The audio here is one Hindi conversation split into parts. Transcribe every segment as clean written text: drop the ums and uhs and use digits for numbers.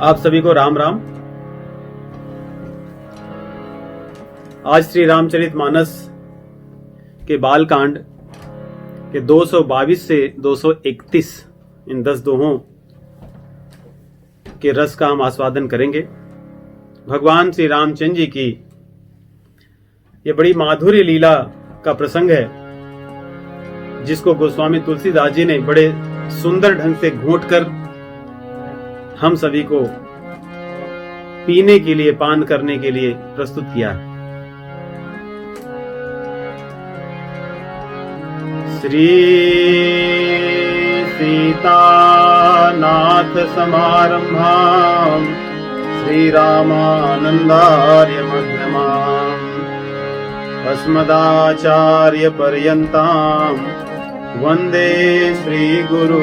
आप सभी को राम राम। आज श्री रामचरितमानस के बाल कांड के 222 से 231 इन 10 दोहों के रस का हम आस्वादन करेंगे। भगवान श्री रामचंद्र जी की ये बड़ी माधुर्य लीला का प्रसंग है, जिसको गोस्वामी तुलसीदास जी ने बड़े सुंदर ढंग से घोंटकर हम सभी को पीने के लिए, पान करने के लिए प्रस्तुत किया है। श्री सीतानाथ समारंभाम् श्री रामानंदार्य मध्यमाम् अस्मदाचार्य पर्यन्ताम् वंदे श्री गुरु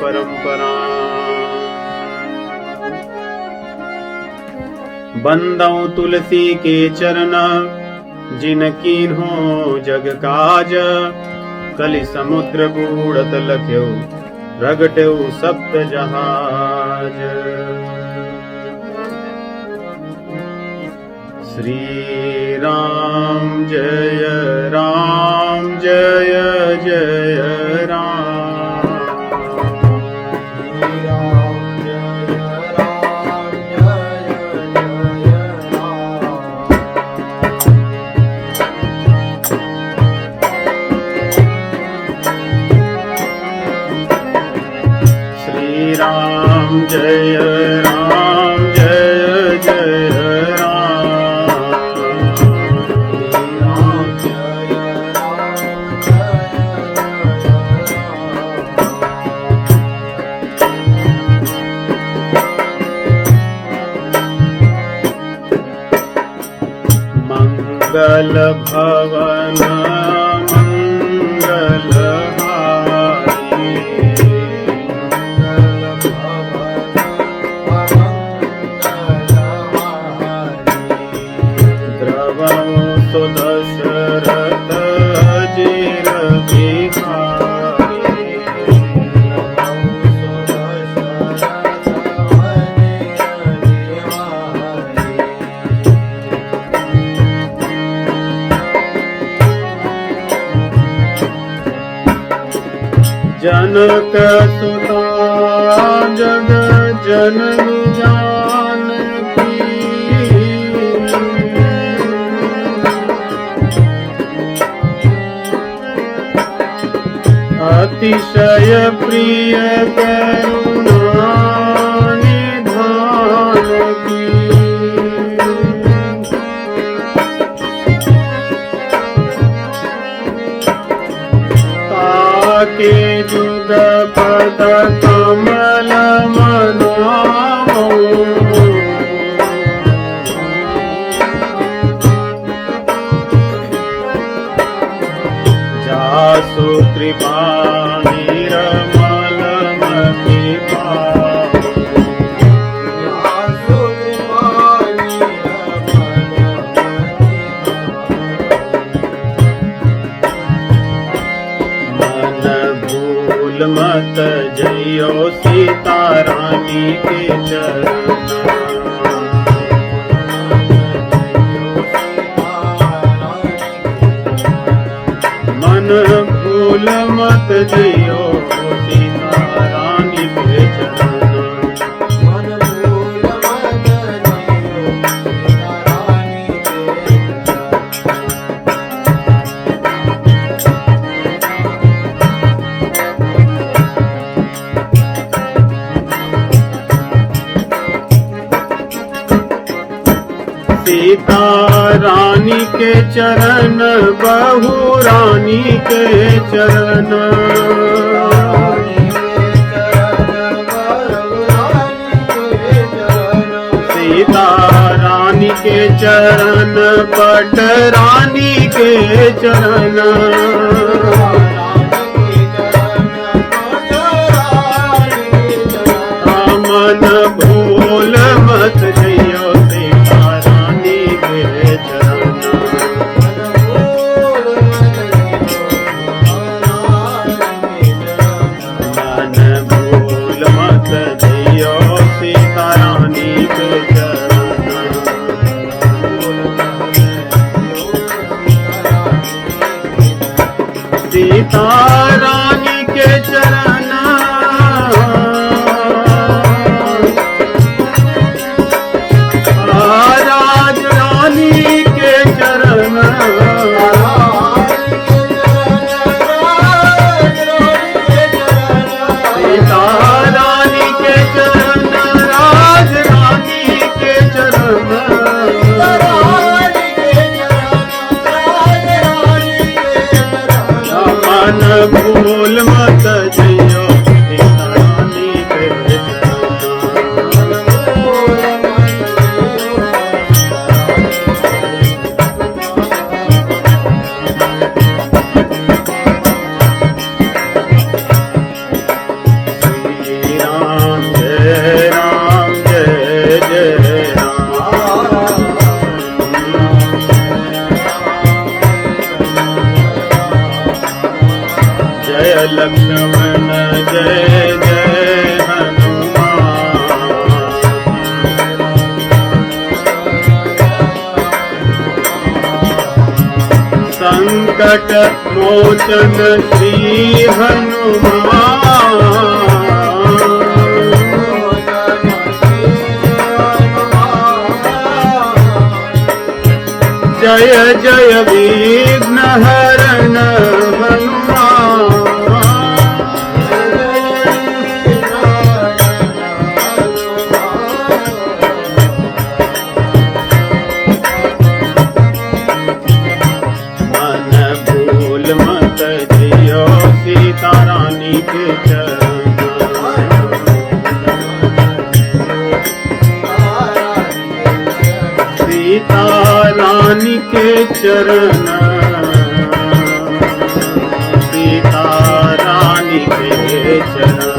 परंपराम्। बंदौ तुलसी के चरण जिन कीन्हो जग काज, कलि समुद्र बूढ़त लख्यो रगट्यो सप्त जहाज। श्री राम जय जय राम। राम जय जय राम। राम जय मंगल भवन दशरथ जिर बिहारी। जनक सुता जग जननी जानकी, अतिशय प्रिय करुणा निधान की। ताके जुग पद कमल मनावो, जासु कृपा निर्मल मति पावो। जासु कृपा निर्मल मति पावो। मन भूल मत जइयो सीता रानी के चरण, मन भूल मत जइयो सीता रानी के चरण। मन भूल मत जइयो सीता रानी के सीता रानी के चरण, बहू रानी के चरण। सीता रानी के चरण, पट रानी के चरण। मन भूल मत जइयो सीता रानी के चरण। मन भूल मत जइयो सीता रानी जय जय हनुमान। संकट मोचन श्री हनुमान। जय जय विघ्न हरण हनुमान। मन भूल मत जियो सीता रानी के चरण। सीता रानी के चरण। सीता रानी के चरण।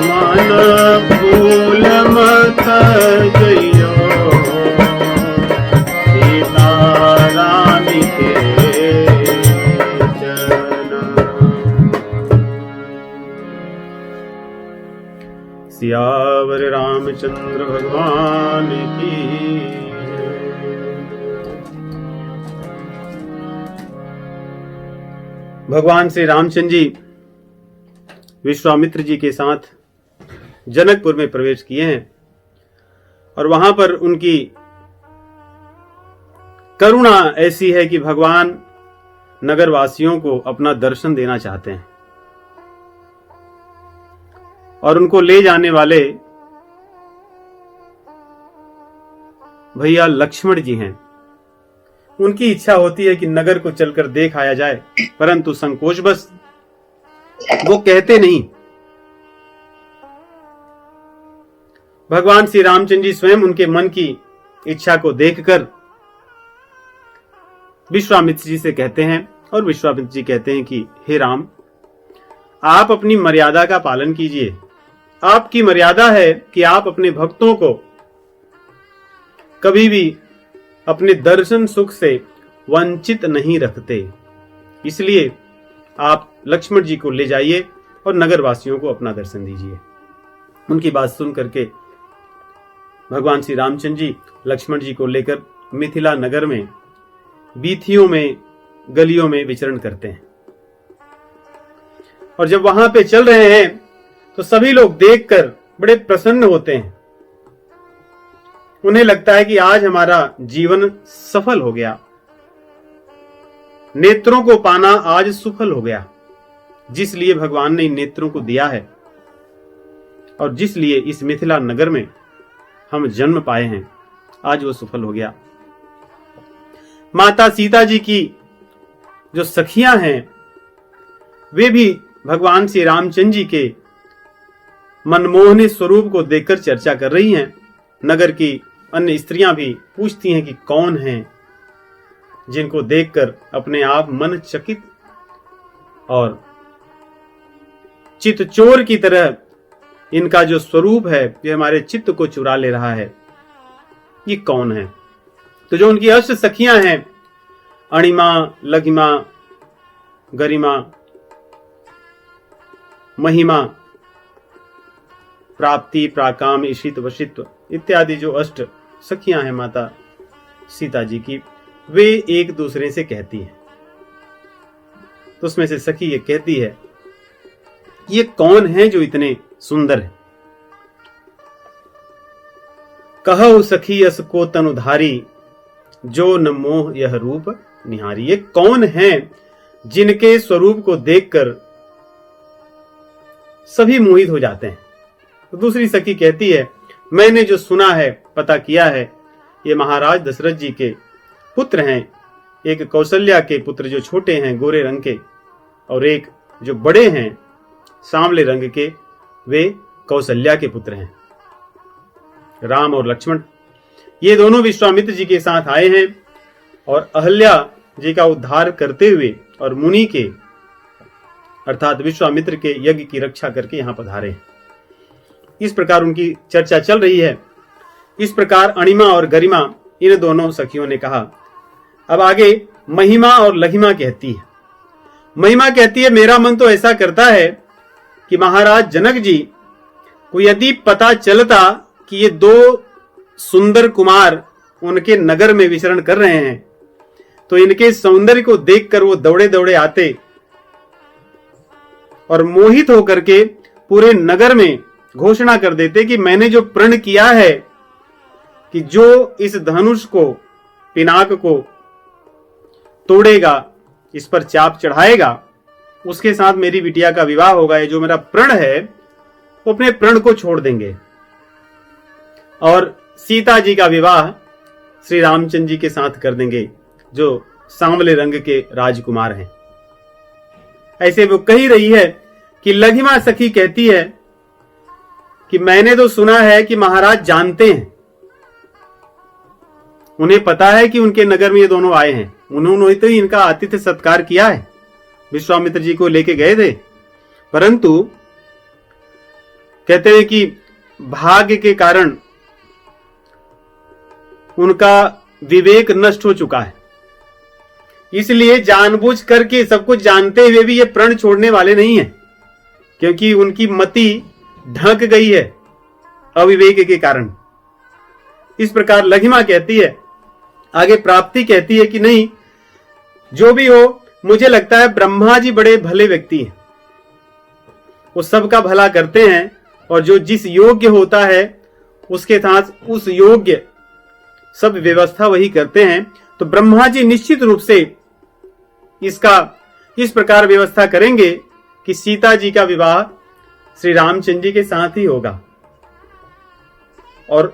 मन भूल मत जइयो सीता रानी के सियावर रामचंद्र भगवान की। भगवान श्री रामचंद्र जी विश्वामित्र जी के साथ जनकपुर में प्रवेश किए हैं और वहां पर उनकी करुणा ऐसी है कि भगवान नगरवासियों को अपना दर्शन देना चाहते हैं और उनको ले जाने वाले भैया लक्ष्मण जी हैं। उनकी इच्छा होती है कि नगर को चलकर देख आया जाए, परंतु संकोचवश वो कहते नहीं। भगवान श्री रामचंद्र जी स्वयं उनके मन की इच्छा को देखकर विश्वामित्र जी से कहते हैं और विश्वामित्र जी कहते हैं कि हे राम, आप अपनी मर्यादा का पालन कीजिए। आपकी मर्यादा है कि आप अपने भक्तों को कभी भी अपने दर्शन सुख से वंचित नहीं रखते, इसलिए आप लक्ष्मण जी को ले जाइए और नगरवासियों को अपना दर्शन दीजिए। उनकी बात सुन करके भगवान श्री रामचंद्र जी लक्ष्मण जी को लेकर मिथिला नगर में बीथियों में गलियों में विचरण करते हैं और जब वहां पे चल रहे हैं तो सभी लोग देखकर बड़े प्रसन्न होते हैं। उन्हें लगता है कि आज हमारा जीवन सफल हो गया, नेत्रों को पाना आज सफल हो गया। जिस लिए भगवान ने इन नेत्रों को दिया है और जिस लिए इस मिथिला नगर में हम जन्म पाए हैं, आज वो सफल हो गया। माता सीता जी की जो सखियां हैं वे भी भगवान श्री रामचंद्र जी के मनमोहनी स्वरूप को देखकर चर्चा कर रही हैं। नगर की अन्य स्त्रियां भी पूछती हैं कि कौन हैं, जिनको देखकर अपने आप मन चकित और चित्तचोर की तरह इनका जो स्वरूप है ये हमारे चित्त को चुरा ले रहा है, ये कौन है। तो जो उनकी अष्ट सखियां हैं, अणिमा, लघिमा, गरिमा, महिमा, प्राप्ति, प्राकाम, ईशित, वशित्व इत्यादि जो अष्ट सखियां हैं माता सीता जी की, वे एक दूसरे से कहती हैं। तो उसमें से सखी ये कहती है, ये कौन है जो इतने सुंदर है। कहु सखी यस को तनुधारी, जो न मोह यह रूप निहारी। ये कौन है जिनके स्वरूप को देखकर सभी मोहित हो जाते हैं। तो दूसरी सखी कहती है, मैंने जो सुना है, पता किया है, ये महाराज दशरथ जी के पुत्र हैं। एक कौशल्या के पुत्र जो छोटे हैं गोरे रंग के, और एक जो बड़े हैं सांवले रंग के, वे कौशल्या के पुत्र हैं, राम और लक्ष्मण। ये दोनों विश्वामित्र जी के साथ आए हैं और अहल्या जी का उद्धार करते हुए और मुनि के अर्थात विश्वामित्र के यज्ञ की रक्षा करके यहां पधारे हैं। इस प्रकार उनकी चर्चा चल रही है। इस प्रकार अणिमा और गरिमा इन दोनों सखियों ने कहा। अब आगे महिमा और लघिमा कहती है। महिमा कहती है, मेरा मन तो ऐसा करता है कि महाराज जनक जी को यदि पता चलता कि ये दो सुंदर कुमार उनके नगर में विचरण कर रहे हैं तो इनके सौंदर्य को देखकर वो दौड़े दौड़े आते और मोहित होकर के पूरे नगर में घोषणा कर देते कि मैंने जो प्रण किया है कि जो इस धनुष को, पिनाक को तोड़ेगा, इस पर चाप चढ़ाएगा, उसके साथ मेरी बिटिया का विवाह होगा। ये जो मेरा प्रण है वो अपने प्रण को छोड़ देंगे और सीता जी का विवाह श्री रामचंद्र जी के साथ कर देंगे, जो सांवले रंग के राजकुमार हैं। ऐसे वो कही रही है कि लघिमा सखी कहती है कि मैंने तो सुना है कि महाराज जानते हैं, उन्हें पता है कि उनके नगर में ये दोनों आए हैं, उन्होंने तो इनका आतिथ्य सत्कार किया है, विश्वामित्र जी को लेके गए थे, परंतु कहते हैं कि भाग्य के कारण उनका विवेक नष्ट हो चुका है, इसलिए जानबूझ करके सब कुछ जानते हुए भी ये प्रण छोड़ने वाले नहीं है, क्योंकि उनकी मति ढक गई है अविवेक के कारण। इस प्रकार लघिमा कहती है। आगे प्राप्ति कहती है कि नहीं, जो भी हो, मुझे लगता है ब्रह्मा जी बड़े भले व्यक्ति हैं, वो सबका भला करते हैं और जो जिस योग्य होता है उसके साथ उस योग्य सब व्यवस्था वही करते हैं। तो ब्रह्मा जी निश्चित रूप से इसका इस प्रकार व्यवस्था करेंगे कि सीता जी का विवाह श्री रामचंद्र जी के साथ ही होगा। और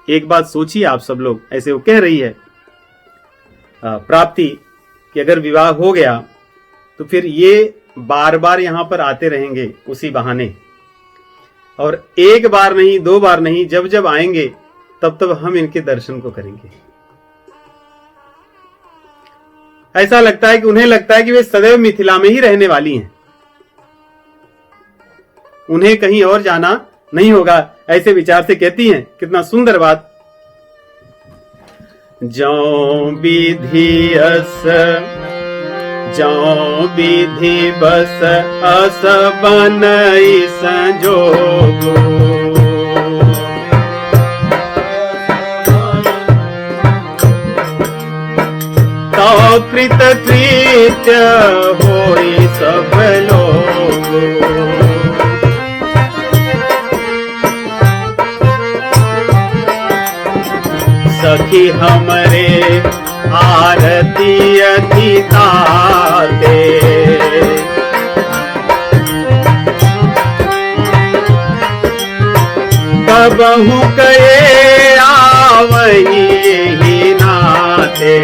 एक बात सोचिए आप सब लोग, ऐसे वो कह रही है प्राप्ति कि अगर विवाह हो गया तो फिर ये बार बार यहां पर आते रहेंगे उसी बहाने, और एक बार नहीं, दो बार नहीं, जब जब आएंगे तब तब हम इनके दर्शन को करेंगे। ऐसा लगता है कि उन्हें लगता है कि वे सदैव मिथिला में ही रहने वाली हैं, उन्हें कहीं और जाना नहीं होगा, ऐसे विचार से कहती हैं। कितना सुंदर बात। जौ विधि अस जौ विधि बस अस बनई संजोगो, तो कृत कृत्य होई सब लोग। सखी हमरे आरती अधिताते, कबहु कहे आवही ही नाते।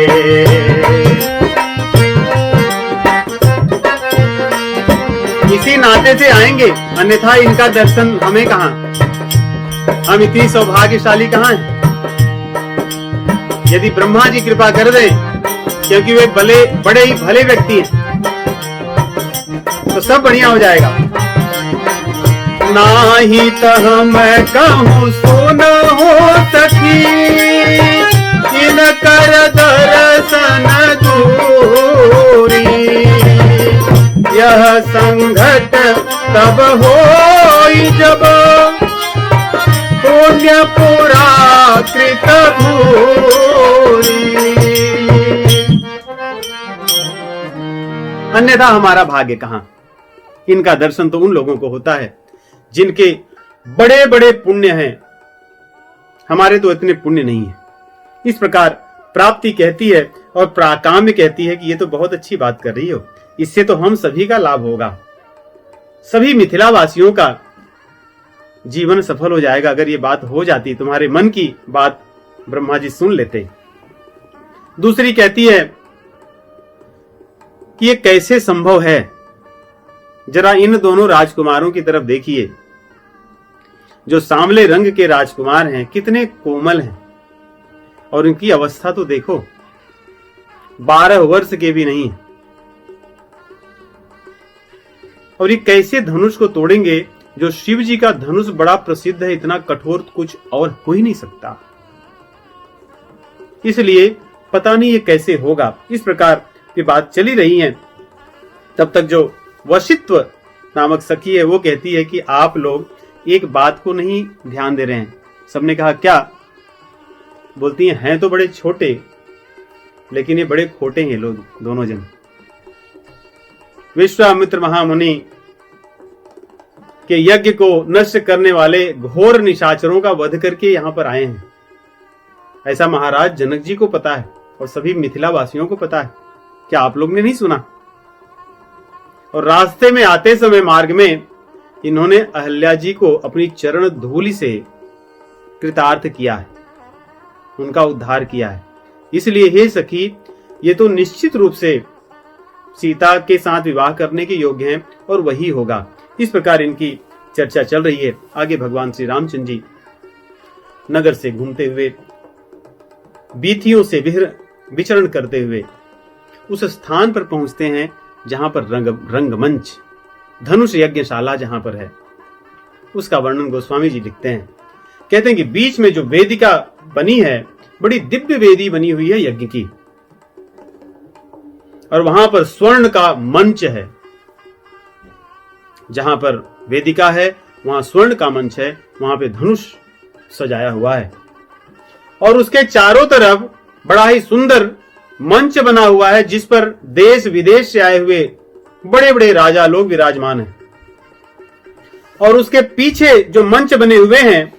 इसी नाते से आएंगे, अन्यथा इनका दर्शन हमें कहां, हम इतनी सौभाग्यशाली कहां हैं। यदि ब्रह्मा जी कृपा कर दें, क्योंकि वे बड़े ही भले व्यक्ति हैं, तो सब बढ़िया हो जाएगा। नाही तो हम कहूँ सुन हो सखी, इन कर दर्शन दूरी, यह संघट तब होई जब पुण्य पुरा कृत भूरी। अन्यथा हमारा भाग्य कहां। इनका दर्शन तो उन लोगों को होता है जिनके बड़े बड़े पुण्य हैं, हमारे तो इतने पुण्य नहीं है। इस प्रकार प्राप्ति कहती है और प्राकाम्य कहती है कि ये तो बहुत अच्छी बात कर रही हो, इससे तो हम सभी का लाभ होगा, सभी मिथिला वासियों का जीवन सफल हो जाएगा। अगर ये बात हो जाती, तुम्हारे मन की बात ब्रह्मा जी सुन लेते। दूसरी कहती है कि ये कैसे संभव है, जरा इन दोनों राजकुमारों की तरफ देखिए, जो सांवले रंग के राजकुमार हैं, कितने कोमल हैं, और इनकी अवस्था तो देखो, 12 वर्ष के भी नहीं है, और ये कैसे धनुष को तोड़ेंगे, जो शिव जी का धनुष बड़ा प्रसिद्ध है, इतना कठोर कुछ और हो ही नहीं सकता। इसलिए पता नहीं ये कैसे होगा। इस प्रकार की बात चली रही है। तब तक जो वशित्व नामक सखी है वो कहती है कि आप लोग एक बात को नहीं ध्यान दे रहे हैं। सबने कहा क्या? बोलती हैं तो बड़े छोटे, लेकिन ये बड़े खोटे हैं लोग दोनों जन। विश्वामित्र महामुनि के यज्ञ को नष्ट करने वाले घोर निशाचरों का वध करके यहां पर आए हैं, ऐसा महाराज जनक जी को पता है और सभी मिथिला वासियों को पता है। क्या आप लोग ने नहीं सुना? और रास्ते में आते समय मार्ग में इन्होंने अहल्या जी को अपनी चरण धूलि से कृतार्थ किया है, उनका उद्धार किया है। इसलिए हे सखी, ये तो निश्चित रूप से सीता के साथ विवाह करने के योग्य हैं और वही होगा। इस प्रकार इनकी चर्चा चल रही है। आगे भगवान श्री रामचंद्र जी नगर से घूमते हुए, बीथियों से विचरण करते हुए उस स्थान पर पहुंचते हैं जहां पर रंगमंच, धनुष यज्ञशाला जहां पर है, उसका वर्णन गोस्वामी जी लिखते हैं। कहते हैं कि बीच में जो वेदिका बनी है, बड़ी दिव्य वेदी बनी हुई है यज्ञ की, और वहां पर स्वर्ण का मंच है। जहां पर वेदिका है वहां स्वर्ण का मंच है, वहां पे धनुष सजाया हुआ है, और उसके चारों तरफ बड़ा ही सुंदर मंच बना हुआ है जिस पर देश विदेश से आए हुए बड़े बड़े राजा लोग विराजमान हैं। और उसके पीछे जो मंच बने हुए हैं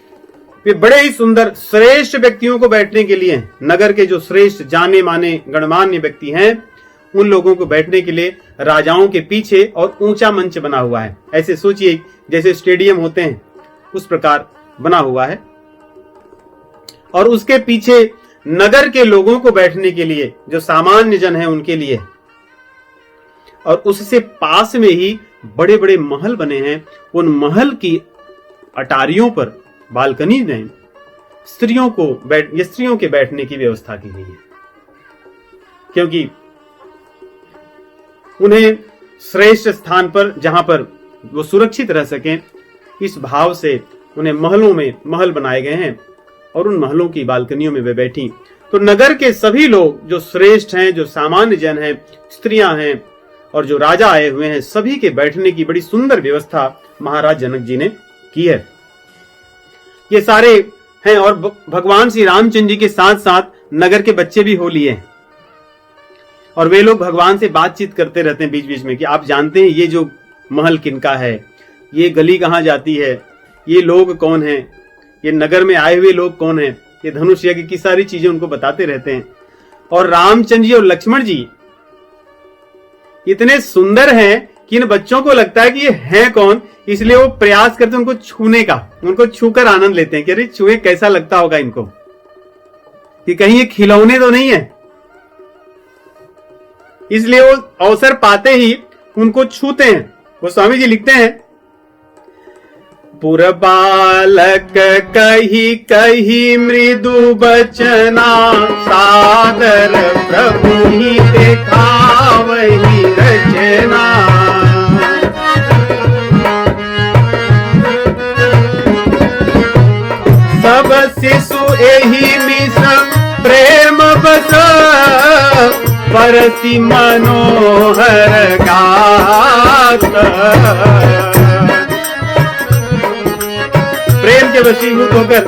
वे बड़े ही सुंदर श्रेष्ठ व्यक्तियों को बैठने के लिए हैं। नगर के जो श्रेष्ठ जाने माने गणमान्य व्यक्ति हैं उन लोगों को बैठने के लिए राजाओं के पीछे और ऊंचा मंच बना हुआ है। ऐसे सोचिए जैसे स्टेडियम होते हैं उस प्रकार बना हुआ है, और उसके पीछे नगर के लोगों को बैठने के लिए, जो सामान्य जन है उनके लिए, और उससे पास में ही बड़े बड़े महल बने हैं। उन महल की अटारियों पर, बालकनी में स्त्रियों के बैठने की व्यवस्था की गई है, क्योंकि उन्हें श्रेष्ठ स्थान पर, जहां पर वो सुरक्षित रह सकें, इस भाव से उन्हें महलों में महल बनाए गए हैं और उन महलों की बालकनियों में वे बैठी। तो नगर के सभी लोग जो श्रेष्ठ हैं, जो सामान्य जन हैं, स्त्रियां हैं और जो राजा आए हुए हैं, सभी के बैठने की बड़ी सुंदर व्यवस्था महाराज जनक जी ने की है। ये सारे हैं, और भगवान श्री रामचंद्र जी के साथ साथ नगर के बच्चे भी हो लिए हैं, और वे लोग भगवान से बातचीत करते रहते हैं बीच बीच में कि आप जानते हैं ये जो महल किनका है, ये गली कहाँ जाती है, ये लोग कौन हैं, ये नगर में आए हुए लोग कौन हैं, ये धनुष यज्ञ की सारी चीजें उनको बताते रहते हैं। और रामचंद्र जी और लक्ष्मण जी इतने सुंदर हैं कि इन बच्चों को लगता है कि ये हैं कौन, इसलिए वो प्रयास करते हैं उनको छूने का, उनको छूकर आनंद लेते हैं कि अरे छुए कैसा लगता होगा इनको, कि कहीं ये खिलौने तो नहीं है। इसलिए वो अवसर पाते ही उनको छूते हैं। गोस्वामी जी लिखते हैं, पुर बालक कही कही मृदु बचना, सादर प्रभु ही देखावहि रचना। सब शिशु एहि मिस प्रेम बस, परति मनोहर गात। प्रेम के वशीभूत होकर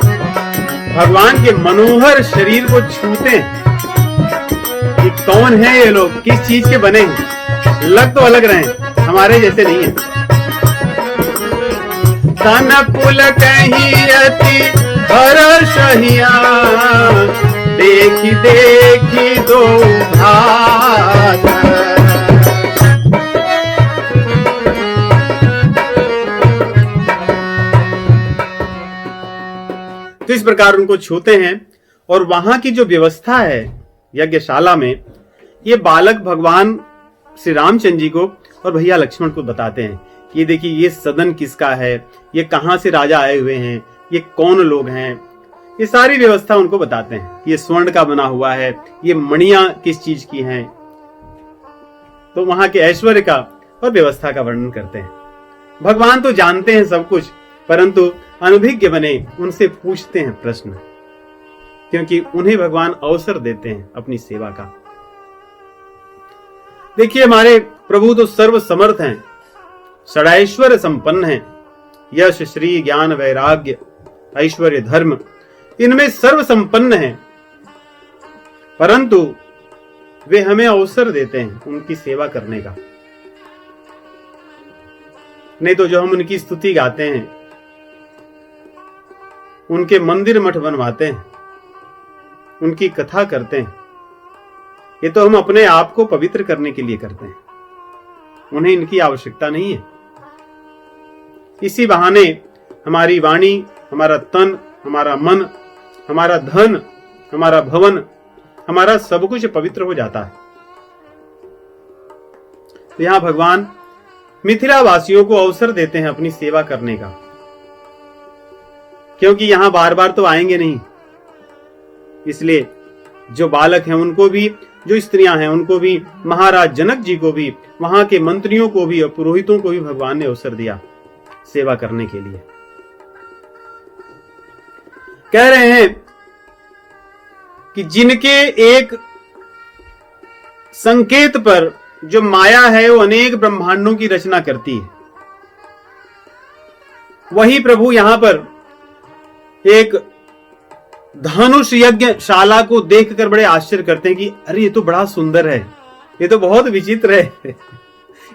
भगवान के मनोहर शरीर को छूते हैं कि कौन है ये लोग, किस चीज के बने हैं। लग तो अलग रहे, हमारे जैसे नहीं है। तन पुल कहीं अति हर्षहिया, देखी देखी दो भात। तो इस प्रकार उनको छूते हैं, और वहां की जो व्यवस्था है यज्ञशाला में, ये बालक भगवान श्री रामचंद्र जी को और भैया लक्ष्मण को बताते हैं। ये देखिए ये सदन किसका है, ये कहां से राजा आए हुए हैं, ये कौन लोग हैं, ये सारी व्यवस्था उनको बताते हैं। ये स्वर्ण का बना हुआ है, ये मणियां किस चीज की हैं, तो वहां के ऐश्वर्य का और व्यवस्था का वर्णन करते हैं। भगवान तो जानते हैं सब कुछ, परंतु अनभिज्ञ बने उनसे पूछते हैं प्रश्न, क्योंकि उन्हें भगवान अवसर देते हैं अपनी सेवा का। देखिए, हमारे प्रभु तो सर्व समर्थ हैं, षडैश्वर्य संपन्न हैं, यश श्री ज्ञान वैराग्य ऐश्वर्य धर्म इनमें सर्व संपन्न हैं, परंतु वे हमें अवसर देते हैं उनकी सेवा करने का। नहीं तो जो हम उनकी स्तुति गाते हैं, उनके मंदिर मठ बनवाते हैं, उनकी कथा करते हैं, ये तो हम अपने आप को पवित्र करने के लिए करते हैं, उन्हें इनकी आवश्यकता नहीं है। इसी बहाने हमारी वाणी, हमारा तन, हमारा मन, हमारा धन, हमारा भवन, हमारा सब कुछ पवित्र हो जाता है। तो यहां भगवान मिथिला वासियों को अवसर देते हैं अपनी सेवा करने का, क्योंकि यहां बार बार तो आएंगे नहीं, इसलिए जो बालक हैं उनको भी, जो स्त्रियां हैं उनको भी, महाराज जनक जी को भी, वहां के मंत्रियों को भी और पुरोहितों को भी भगवान ने अवसर दिया सेवा करने के लिए। कह रहे हैं कि जिनके एक संकेत पर जो माया है वो अनेक ब्रह्मांडों की रचना करती है, वही प्रभु यहां पर एक धनुष यज्ञ शाला को देखकर बड़े आश्चर्य करते हैं कि अरे ये तो बड़ा सुंदर है, ये तो बहुत विचित्र है,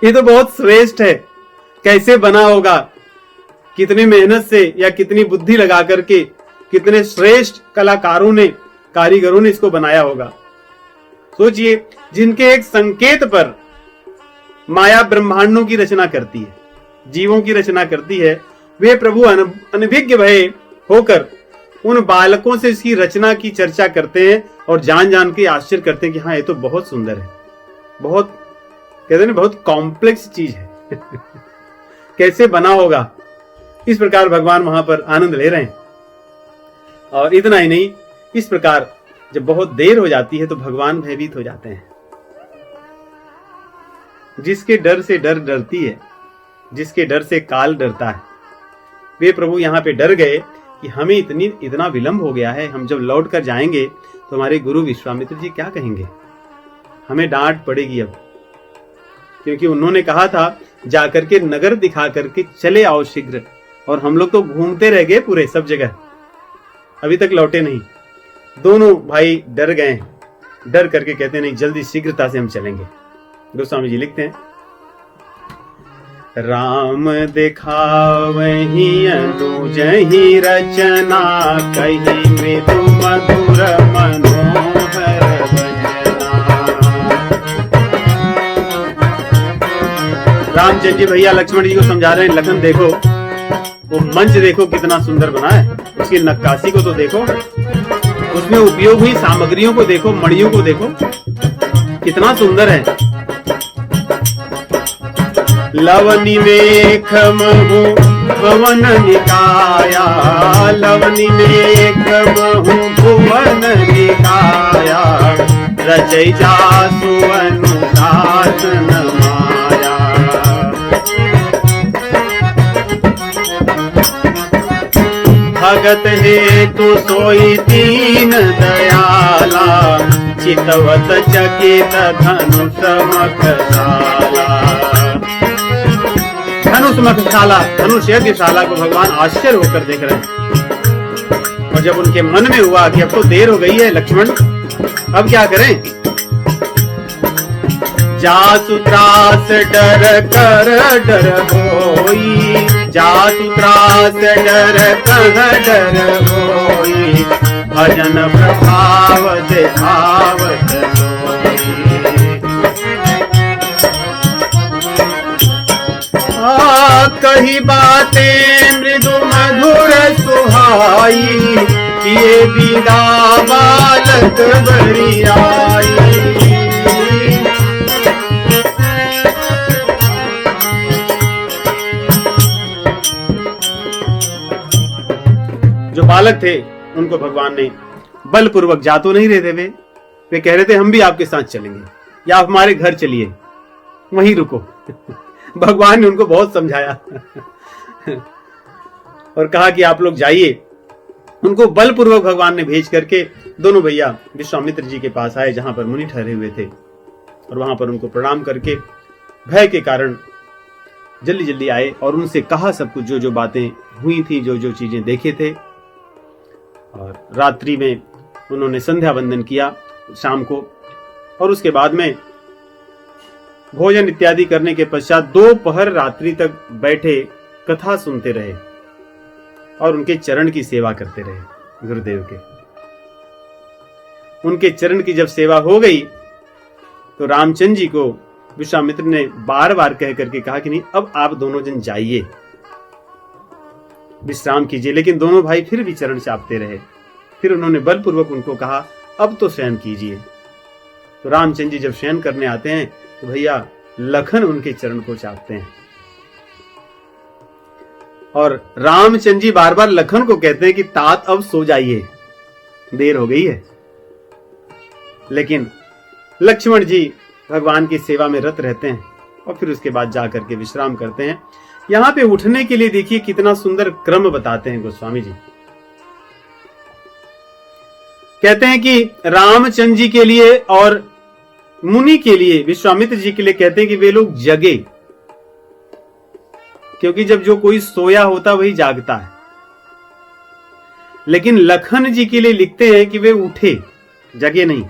ये तो बहुत श्रेष्ठ है, कैसे बना होगा, कितनी मेहनत से या कितनी बुद्धि लगा करके कितने श्रेष्ठ कलाकारों ने, कारीगरों ने इसको बनाया होगा। सोचिए, जिनके एक संकेत पर माया ब्रह्मांडों की रचना करती है, जीवों की रचना करती है, वे प्रभु अनभिज्ञ भय होकर उन बालकों से इसकी रचना की चर्चा करते हैं और जान जान के आश्चर्य करते हैं कि हाँ ये तो बहुत सुंदर है, बहुत कहते हैं ना, बहुत कॉम्प्लेक्स चीज है कैसे बना होगा। इस प्रकार भगवान वहां पर आनंद ले रहे हैं। और इतना ही नहीं, इस प्रकार जब बहुत देर हो जाती है तो भगवान भयभीत हो जाते हैं। जिसके डर से डर डरती है, जिसके डर से काल डरता है, वे प्रभु यहां पे डर गए कि हमें इतना विलंब हो गया है, हम जब लौट कर जाएंगे तो हमारे गुरु विश्वामित्र जी क्या कहेंगे, हमें डांट पड़ेगी अब, क्योंकि उन्होंने कहा था जाकर के नगर दिखा करके चले आओ शीघ्र, और हम लोग तो घूमते रह गए पूरे सब जगह, अभी तक लौटे नहीं। दोनों भाई डर गए, डर करके कहते नहीं जल्दी शीघ्रता से हम चलेंगे। गोस्वामी जी लिखते हैं, राम दिखावहि अनुजहि रचना, कही मृदु मधुर मनोहर भजना। रामचंद्र जी भैया लक्ष्मण जी को समझा रहे हैं, लखन देखो वो मंच देखो कितना सुंदर बना है, उसकी नक्काशी को तो देखो, उसमें उपयोग हुई सामग्रियों को देखो, मणियों को देखो कितना सुंदर है। लवनी मेघ महु भवन निकाया, लवनी मेघ महु भुवन निकाया, रचै जासु अनुशासन माया। भगत हेतु सोई दीन दयाला, चितवत चकित धनुष मखशाला। धनुष मखशाला, धनुष यज्ञशाला को भगवान आश्चर्य होकर देख रहे हैं। और जब उनके मन में हुआ कि अब तो देर हो गई है लक्ष्मण, अब क्या करें, जासु त्रास डर कर डर होई, जासु त्रास डर कह डर होई, भजन प्रभाव दिखावत सोई। कही बातें मृदु मधुर सुहाई, ये विदा बालक बरियाई। जो बालक थे उनको भगवान ने बलपूर्वक, जा तो नहीं रहे थे वे कह रहे थे हम भी आपके साथ चलेंगे, या आप हमारे घर चलिए, वहीं रुको भगवान ने उनको बहुत समझाया और कहा कि आप लोग जाइए। उनको बलपूर्वक भगवान ने भेज करके दोनों भैया विश्वामित्र जी के पास आए, जहां पर मुनि ठहरे हुए थे, और वहां पर उनको प्रणाम करके भय के कारण जल्दी जल्दी आए और उनसे कहा सब कुछ, जो जो बातें हुई थी, जो जो चीजें देखे थे। और रात्रि में उन्होंने संध्या वंदन किया शाम को, और उसके बाद में भोजन इत्यादि करने के पश्चात दोपहर रात्रि तक बैठे कथा सुनते रहे और उनके चरण की सेवा करते रहे गुरुदेव के। उनके चरण की जब सेवा हो गई तो रामचंद्र जी को विश्वामित्र ने बार बार कह करके कहा कि नहीं, अब आप दोनों जन जाइए, विश्राम कीजिए। लेकिन दोनों भाई फिर भी चरण चापते रहे। फिर उन्होंने बलपूर्वक उनको कहा, अब तो शयन कीजिए। तो रामचंद्र जी जब शयन करने आते हैं तो भैया लखन उनके चरण को चापते हैं, और रामचंद्र जी बार बार लखन को कहते हैं कि तात अब सो जाइए, देर हो गई है। लेकिन लक्ष्मण जी भगवान की सेवा में रत रहते हैं और फिर उसके बाद जाकर के विश्राम करते हैं। यहां पे उठने के लिए देखिए कितना सुंदर क्रम बताते हैं गोस्वामी जी। कहते हैं कि रामचंद्र जी के लिए और मुनि के लिए, विश्वामित्र जी के लिए कहते हैं कि वे लोग जगे, क्योंकि जब जो कोई सोया होता वही जागता है। लेकिन लखन जी के लिए लिखते हैं कि वे उठे, जगे नहीं,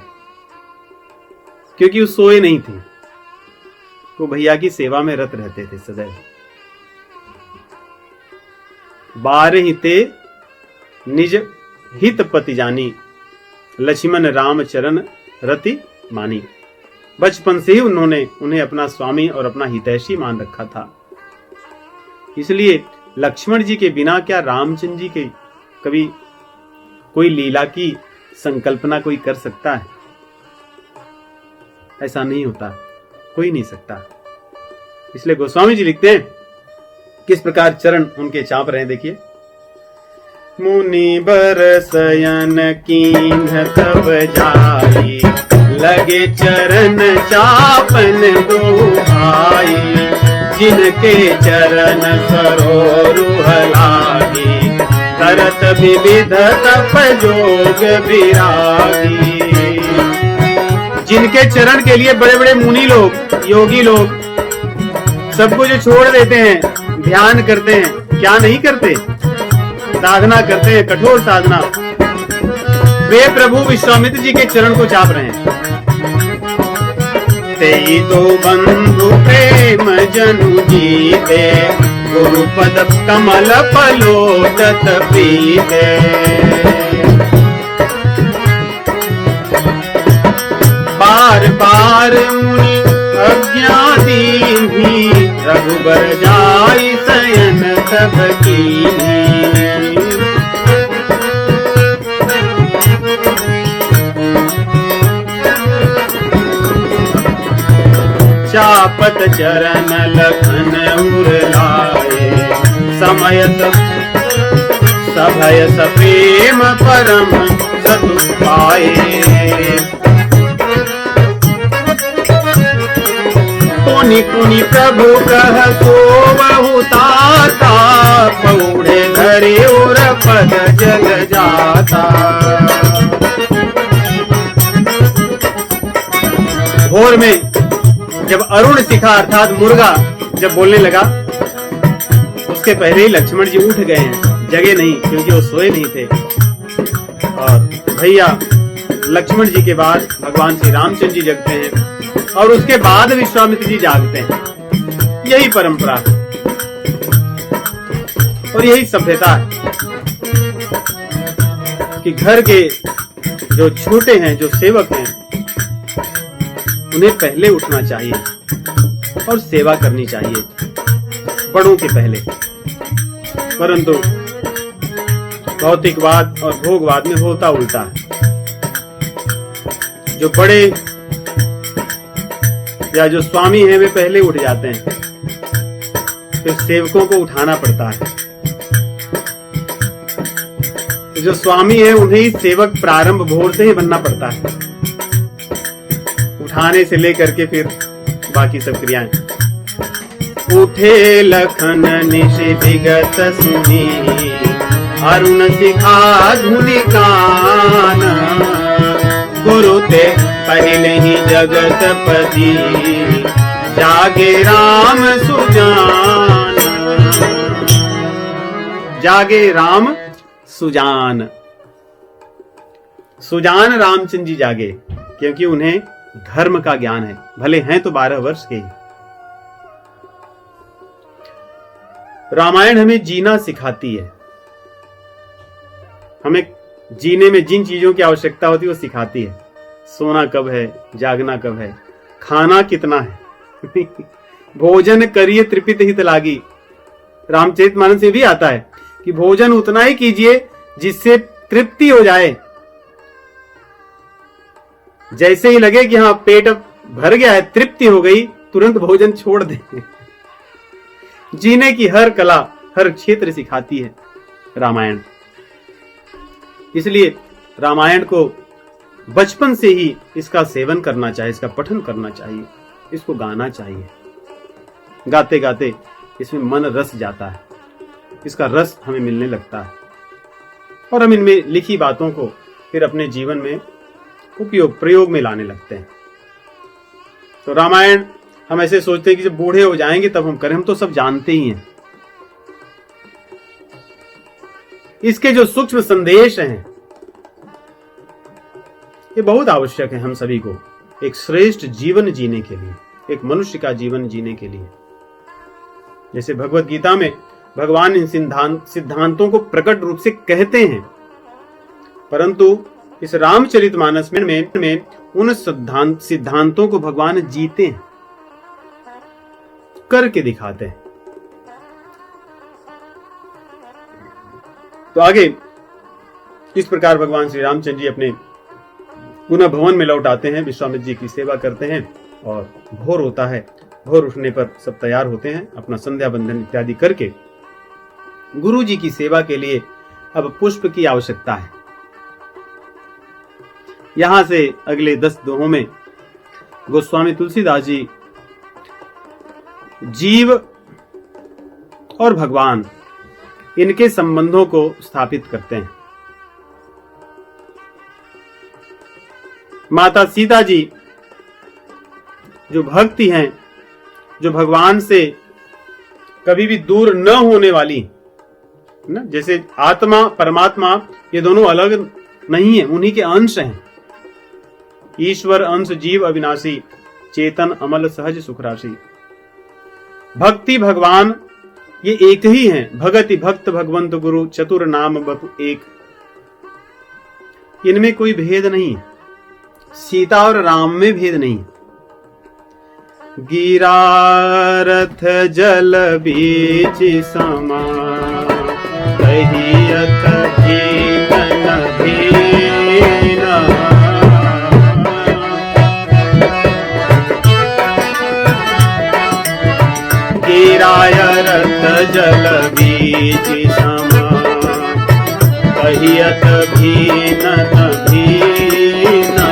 क्योंकि वो सोए नहीं थे, वो भैया की सेवा में रत रहते थे सदैव। 12 ते निज हित पति जानी, लक्ष्मण राम चरण रति मानी। बचपन से ही उन्हें अपना स्वामी और अपना हितैषी मान रखा था। इसलिए लक्ष्मण जी के बिना क्या रामचंद्र जी के कभी कोई लीला की संकल्पना कोई कर सकता है? ऐसा नहीं होता, कोई नहीं सकता। इसलिए गोस्वामी जी लिखते हैं किस प्रकार चरण उनके चाप रहे हैं, देखिए। मुनि बर शयन कीन्ह तब जाई, लगे चरण चापन दो भाई, जिनके चरण सरोरुह लागी, करत विविध तप जोग विरागी। जिनके चरण के लिए बड़े बड़े मुनि लोग, योगी लोग सब कुछ छोड़ देते हैं, ध्यान करते हैं, क्या नहीं करते, साधना करते हैं, कठोर साधना। वे प्रभु विश्वामित्र जी के चरण को चाप रहे हैं। तेई दो बंधु प्रेम जनु जीते, गुरुपद कमल पलोटत पीते। बार बार मुनि आज्ञा दीन्ही, रघुबर जाई शयन तब कीन्ही। चापत चरण लखन उर लाए, समय सभय सप्रेम परम सतु पाए। पुनि पुनि प्रभु कह सोवहु ताता, पौढ़े धरे उर पद जल जाता। भोर में जब अरुण शिखा अर्थात मुर्गा जब बोलने लगा, उसके पहले ही लक्ष्मण जी उठ गए हैं, जगे नहीं, क्योंकि वो सोए नहीं थे। और भैया लक्ष्मण जी के बाद भगवान श्री रामचंद्र जी जगते हैं और उसके बाद विश्वामित्र जी जागते हैं। यही परंपरा है और यही सभ्यता है कि घर के जो छोटे हैं, जो सेवक हैं, उन्हें पहले उठना चाहिए और सेवा करनी चाहिए बड़ों के पहले। परंतु भौतिकवाद और भोगवाद में होता उल्टा है। जो बड़े या जो स्वामी हैं वे पहले उठ जाते हैं, फिर सेवकों को उठाना पड़ता है। जो स्वामी है उन्हें ही सेवक प्रारंभ भोर से ही बनना पड़ता है, उठाने से लेकर के फिर बाकी सब क्रियाएं। उठे लखन निश विगत सुनी, अरुण सिखा धुनि कान, गुरु ते पहले ही जगत पति, जागे राम सुजान। जागे राम सुजान। सुजान रामचंद्र जी जागे, क्योंकि उन्हें धर्म का ज्ञान है, भले हैं तो 12 वर्ष के ही। रामायण हमें जीना सिखाती है, हमें जीने में जिन चीजों की आवश्यकता होती है वो सिखाती है। सोना कब है, जागना कब है, खाना कितना है भोजन करिए तृपित हित लागी। रामचरितमानस में भी आता है कि भोजन उतना ही कीजिए जिससे तृप्ति हो जाए। जैसे ही लगे कि हाँ पेट भर गया है, तृप्ति हो गई, तुरंत भोजन छोड़ दें। जीने की हर कला, हर क्षेत्र सिखाती है रामायण। इसलिए रामायण को बचपन से ही इसका सेवन करना चाहिए, इसका पठन करना चाहिए, इसको गाना चाहिए। गाते गाते इसमें मन रस जाता है, इसका रस हमें मिलने लगता है और हम इनमें लिखी बातों को फिर अपने जीवन में उपयोग प्रयोग में लाने लगते हैं। तो रामायण हम ऐसे सोचते हैं कि जब बूढ़े हो जाएंगे तब हम करें, हम तो सब जानते ही हैं। इसके जो सूक्ष्म संदेश हैं ये बहुत आवश्यक है हम सभी को एक श्रेष्ठ जीवन जीने के लिए, एक मनुष्य का जीवन जीने के लिए। जैसे भगवत गीता में भगवान इन सिद्धांतों को प्रकट रूप से कहते हैं, परंतु इस रामचरितमानस में उन सिद्धांतों को भगवान जीते हैं, करके दिखाते हैं। तो आगे इस प्रकार भगवान श्री रामचंद्र जी अपने पुनः भवन में लौट आते हैं, विश्वामित्र जी की सेवा करते हैं और भोर होता है। भोर उठने पर सब तैयार होते हैं, अपना संध्या बंधन इत्यादि करके गुरु जी की सेवा के लिए अब पुष्प की आवश्यकता है। यहां से अगले 10 दोहों में गोस्वामी तुलसीदास जी जीव और भगवान इनके संबंधों को स्थापित करते हैं। माता सीता जी जो भक्ति हैं, जो भगवान से कभी भी दूर न होने वाली ना, जैसे आत्मा परमात्मा ये दोनों अलग नहीं है, उन्हीं के अंश हैं। ईश्वर अंश जीव अविनाशी, चेतन अमल सहज सुख राशि। भक्ति भगवान ये एक ही हैं, भगति भक्त भगवंत गुरु चतुर नाम बपु एक। इनमें कोई भेद नहीं है, सीता और राम में भेद नहीं। गिरारथ जल बीच समा, कहियत जीवन भीना। गिरारथ जल बीच समा, कहियत भीनन भीना।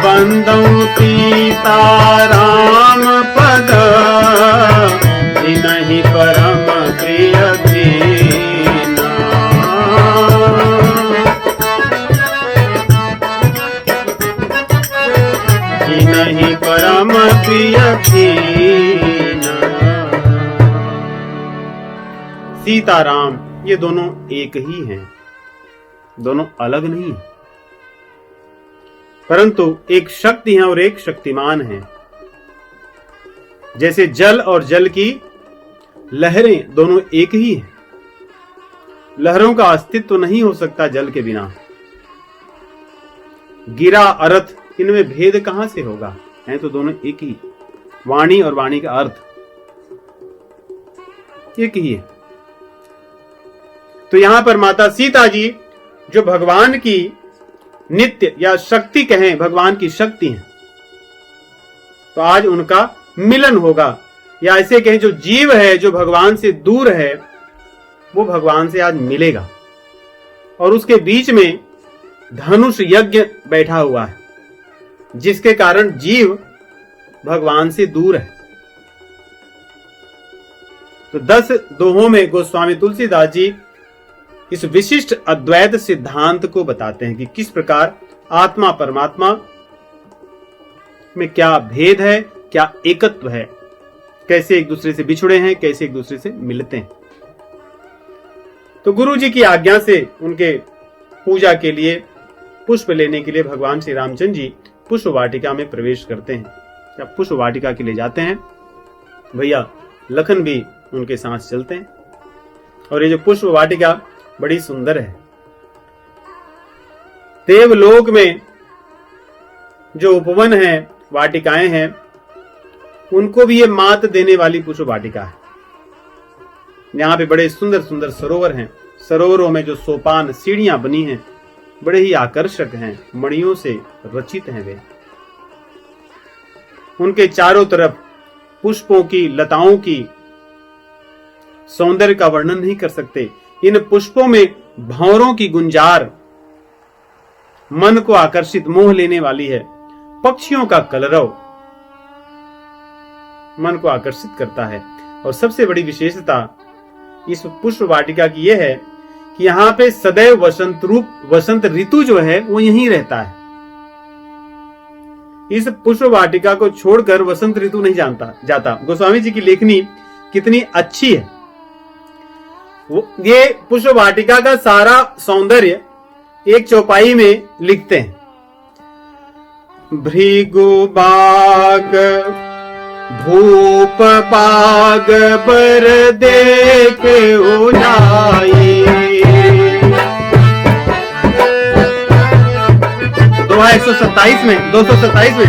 बंदौ सीता राम पद, नहीं परम प्रिय दीना। नहीं परम प्रिय दीना। सीता राम ये दोनों एक ही हैं, दोनों अलग नहीं है, परंतु एक शक्ति है और एक शक्तिमान है। जैसे जल और जल की लहरें दोनों एक ही हैं, लहरों का अस्तित्व नहीं हो सकता जल के बिना। गिरा अर्थ इनमें भेद कहां से होगा, हैं तो दोनों एक ही। वाणी और वाणी का अर्थ एक ही है। तो यहां पर माता सीता जी जो भगवान की नित्य या शक्ति कहें, भगवान की शक्ति है, तो आज उनका मिलन होगा। या ऐसे कहें जो जीव है, जो भगवान से दूर है, वो भगवान से आज मिलेगा। और उसके बीच में धनुष यज्ञ बैठा हुआ है, जिसके कारण जीव भगवान से दूर है। तो 10 दोहों में गोस्वामी तुलसीदास जी इस विशिष्ट अद्वैत सिद्धांत को बताते हैं कि किस प्रकार आत्मा परमात्मा में क्या भेद है, क्या एकत्व है, कैसे एक दूसरे से बिछुड़े हैं, कैसे एक दूसरे से मिलते हैं। तो गुरु जी की आज्ञा से उनके पूजा के लिए पुष्प लेने के लिए भगवान श्री रामचंद्र जी पुष्प वाटिका में प्रवेश करते हैं, या पुष्प वाटिका के लिए जाते हैं। भैया लखन भी उनके साथ चलते हैं। और ये जो पुष्प वाटिका बड़ी सुंदर है। देवलोक में जो उपवन है, वाटिकाएं हैं, उनको भी ये मात देने वाली पुष्प वाटिका है। यहाँ पे बड़े सुंदर सुंदर सरोवर हैं। सरोवरों में जो सोपान सीढ़ियां बनी हैं बड़े ही आकर्षक हैं, मणियों से रचित हैं वे। उनके चारों तरफ पुष्पों की, लताओं की सौंदर्य का वर्णन नहीं कर सकते। इन पुष्पों में भंवरों की गुंजार मन को आकर्षित, मोह लेने वाली है। पक्षियों का कलरव मन को आकर्षित करता है। और सबसे बड़ी विशेषता इस पुष्प वाटिका की यह है कि यहाँ पे सदैव वसंत ऋतु जो है वो यहीं रहता है। इस पुष्प वाटिका को छोड़कर वसंत ऋतु नहीं जाता। गोस्वामी जी की लेखनी कितनी अच्छी है। ये पुष्प वाटिका का सारा सौंदर्य एक चौपाई में लिखते हैं। भृगु बाग भूप बाग बर देखे उजाई। दोहा 127 में 227 में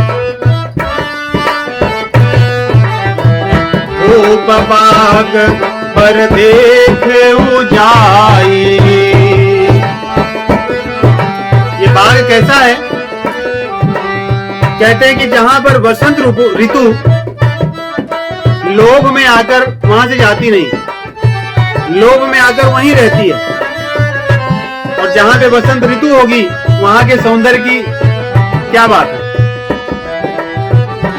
भूप बाग पर देखे उजाई। ये बाग कैसा है? कहते हैं कि जहां पर वसंत ऋतु लोभ में आकर वहां से जाती नहीं, लोभ में आकर वहीं रहती है। और जहां पे वसंत ऋतु होगी वहां के सौंदर्य की क्या बात है।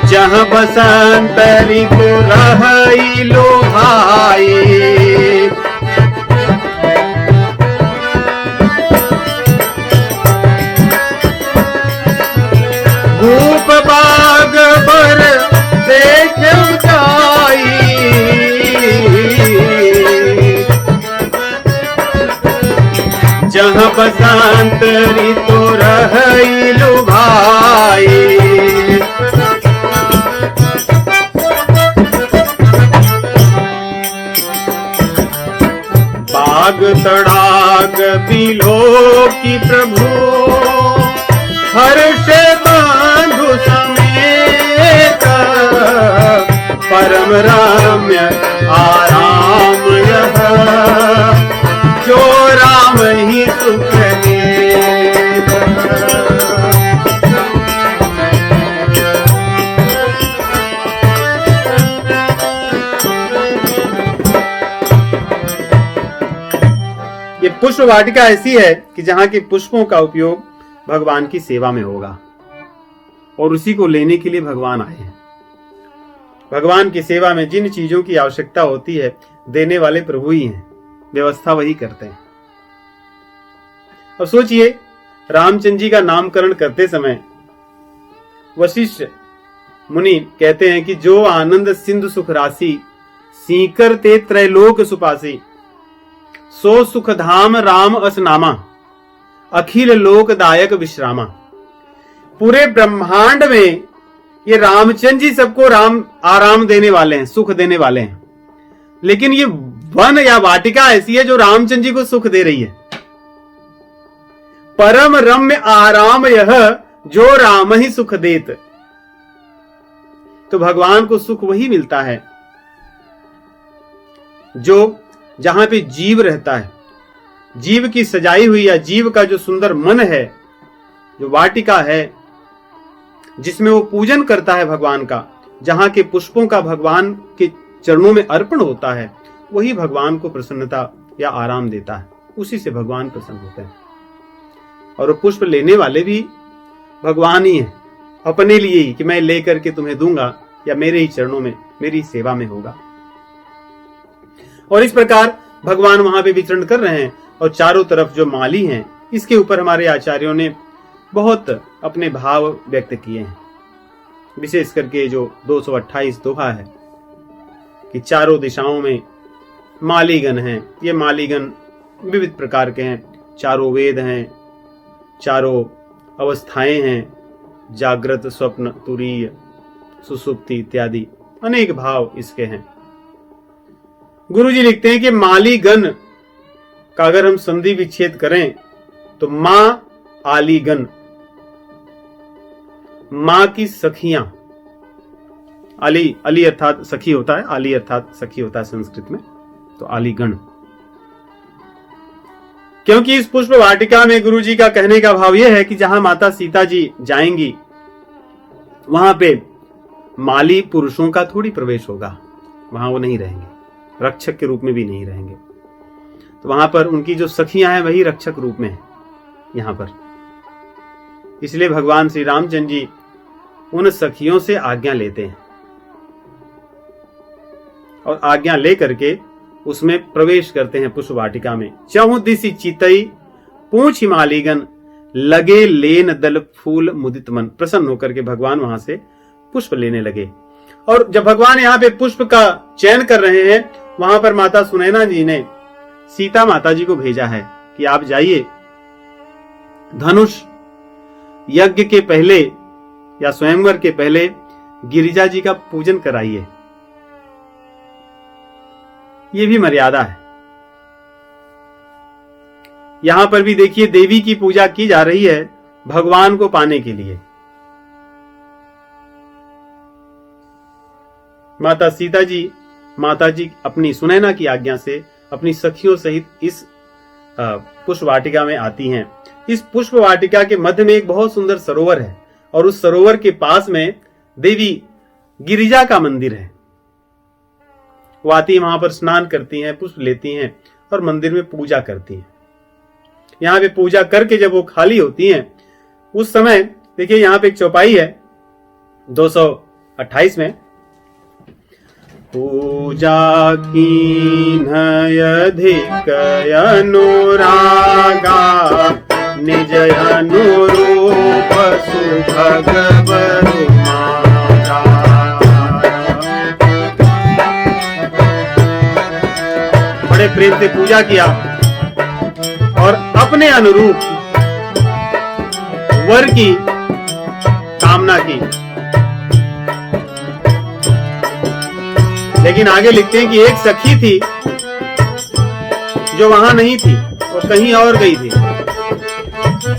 जहां बसंत ऋतु रही लोहाई। भूप बाग पर देख ऊंचाई। जहां बसंत ऋतु रही लुभाई। बाग तड़ाग बिलो की प्रभु हर्ष बंधु समेत। परम रम्य आराम यह जो राम ही सुख देत। ये पुष्प वाटिका ऐसी है कि जहां के पुष्पों का उपयोग भगवान की सेवा में होगा और उसी को लेने के लिए भगवान आए हैं। भगवान की सेवा में जिन चीजों की आवश्यकता होती है देने वाले प्रभु ही हैं, व्यवस्था वही करते हैं। अब सोचिए, रामचंद्र जी का नामकरण करते समय वशिष्ठ मुनि कहते हैं कि जो आनंद सिंधु सुख राशि सीकर ते त्रैलोक सुपासी। सो सुख धाम राम असनामा अखिल लोकदायक विश्रामा। पूरे ब्रह्मांड में ये रामचंद्र जी सबको आराम देने वाले हैं, सुख देने वाले हैं। लेकिन ये वन या वाटिका ऐसी है जो रामचंद्र जी को सुख दे रही है। परम रम्य आराम यह जो राम ही सुख देत। तो भगवान को सुख वही मिलता है जो जहां पे जीव रहता है। जीव की सजाई हुई या जीव का जो सुंदर मन है, जो वाटिका है जिसमें वो पूजन करता है भगवान का, जहां के पुष्पों का भगवान के चरणों में अर्पण होता है, वही भगवान को प्रसन्नता या आराम देता है। उसी से भगवान प्रसन्न होते हैं। और वो पुष्प लेने वाले भी भगवान ही हैं। अपने लिए ही कि मैं लेकर के तुम्हें दूंगा, या मेरे ही चरणों में मेरी सेवा में होगा। और इस प्रकार भगवान वहां पे विचरण कर रहे हैं और चारों तरफ जो माली हैं, इसके ऊपर हमारे आचार्यों ने बहुत अपने भाव व्यक्त किए हैं। विशेष करके जो 228 दोहा है कि चारों दिशाओं में मालीगण हैं। ये मालीगण विविध प्रकार के हैं, चारों वेद हैं, चारों अवस्थाएं हैं, जागृत, स्वप्न, तुरीय, सुसुप्ति इत्यादि अनेक भाव इसके हैं। गुरु जी लिखते हैं कि मालीगण का अगर हम संधि विच्छेद करें तो मां आलीगण, मां की सखियां। अली अर्थात सखी होता है, आली अर्थात सखी होता है संस्कृत में, तो आलीगण। क्योंकि इस पुष्प वाटिका में गुरु जी का कहने का भाव यह है कि जहां माता सीता जी जाएंगी वहां पे माली पुरुषों का थोड़ी प्रवेश होगा, वहां वो नहीं रहेंगे, रक्षक के रूप में भी नहीं रहेंगे। तो वहां पर उनकी जो सखियां हैं वही रक्षक रूप में है यहां पर। इसलिए भगवान श्री रामचंद्र जी उन सखियों से आज्ञा लेते हैं और आज्ञा लेकर के उसमें प्रवेश करते हैं पुष्प वाटिका में। चहु दिशि चितई पूछ मालीगन, लगे लेन दल फूल मुदित मन। प्रसन्न होकर के भगवान वहां से पुष्प लेने लगे। और जब भगवान यहाँ पे पुष्प का चयन कर रहे हैं, वहां पर माता सुनैना जी ने सीता माता जी को भेजा है कि आप जाइए, धनुष यज्ञ के पहले या स्वयंवर के पहले गिरिजा जी का पूजन कराइए। ये भी मर्यादा है। यहां पर भी देखिए देवी की पूजा की जा रही है भगवान को पाने के लिए। माता सीता जी, माता जी अपनी सुनैना की आज्ञा से अपनी सखियों सहित इस पुष्प वाटिका में आती हैं। इस पुष्प वाटिका के मध्य में एक बहुत सुंदर सरोवर है और उस सरोवर के पास में देवी गिरिजा का मंदिर है। वो आती, वहां पर स्नान करती हैं, पुष्प लेती हैं और मंदिर में पूजा करती हैं। यहां पे पूजा करके जब वो खाली होती हैं, उस समय देखिए यहां पे एक चौपाई है 228 में, पूजा कीन्हय अधिक अनुरागा, निज अनुरूप सुभग बरु मागा। बड़े प्रेम से पूजा किया और अपने अनुरूप वर की कामना की। लेकिन आगे लिखते हैं कि एक सखी थी जो वहां नहीं थी, वो कहीं और गई थी।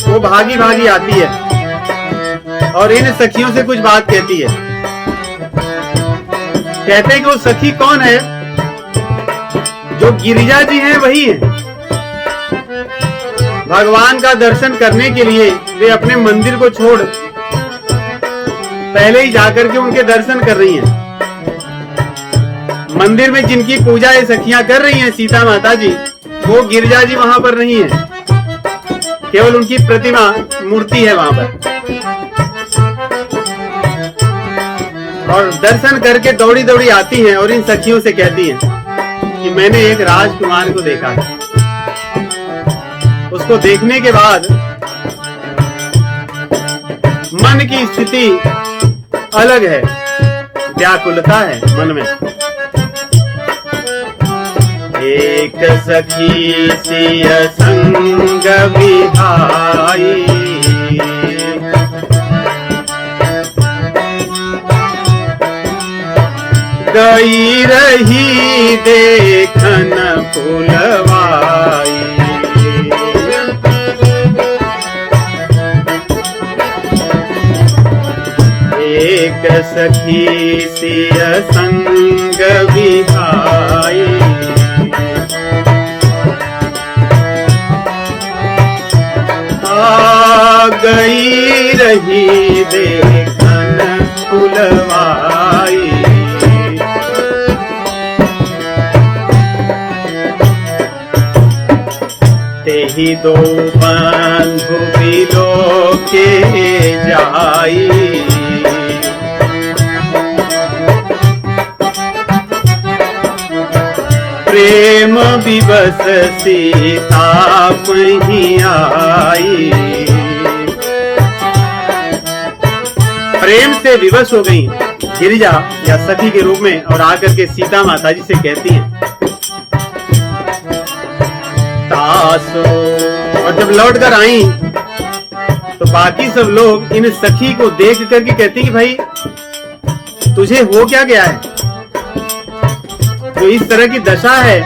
वो भागी भागी आती है और इन सखियों से कुछ बात कहती है। कहते हैं कि वो सखी कौन है? जो गिरिजा जी हैं वही है। भगवान का दर्शन करने के लिए वे अपने मंदिर को छोड़ पहले ही जाकर के उनके दर्शन कर रही हैं। मंदिर में जिनकी पूजा ये सखियां कर रही हैं, सीता माता जी, वो गिरिजा जी वहां पर नहीं है, केवल उनकी प्रतिमा मूर्ति है वहां पर। और दर्शन करके दौड़ी दौड़ी आती हैं और इन सखियों से कहती हैं कि मैंने एक राजकुमार को देखा है। उसको देखने के बाद मन की स्थिति अलग है, व्याकुलता है मन में। एक सखी सिय संग विधाई, गई रही देखन फुलवाई। एक सखी सिय संग विधाई, गई रही देखन फुलवाई। तेहि दो बंधु बिलो के जाई, प्रेम विवश सीता वहीं आई। प्रेम से विवश हो गई गिरिजा या सखी के रूप में, और आकर के सीता माता जी से कहती हैं तासो। और जब लौट कर आई तो बाकी सब लोग इन सखी को देख करके कहती कि भाई तुझे हो क्या गया है, तो इस तरह की दशा है,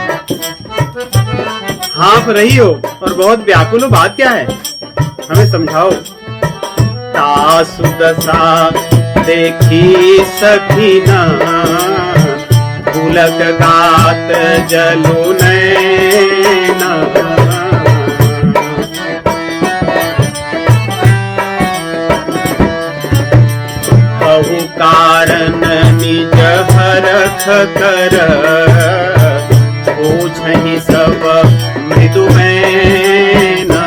हाँफ रही हो और बहुत व्याकुल हो, बात क्या है, हमें समझाओ। तासु दशा देखी सखी ना, पुलक गात जलु नैना। बहु कारण निज हरख कर, पूछहि सब मृदु मैना।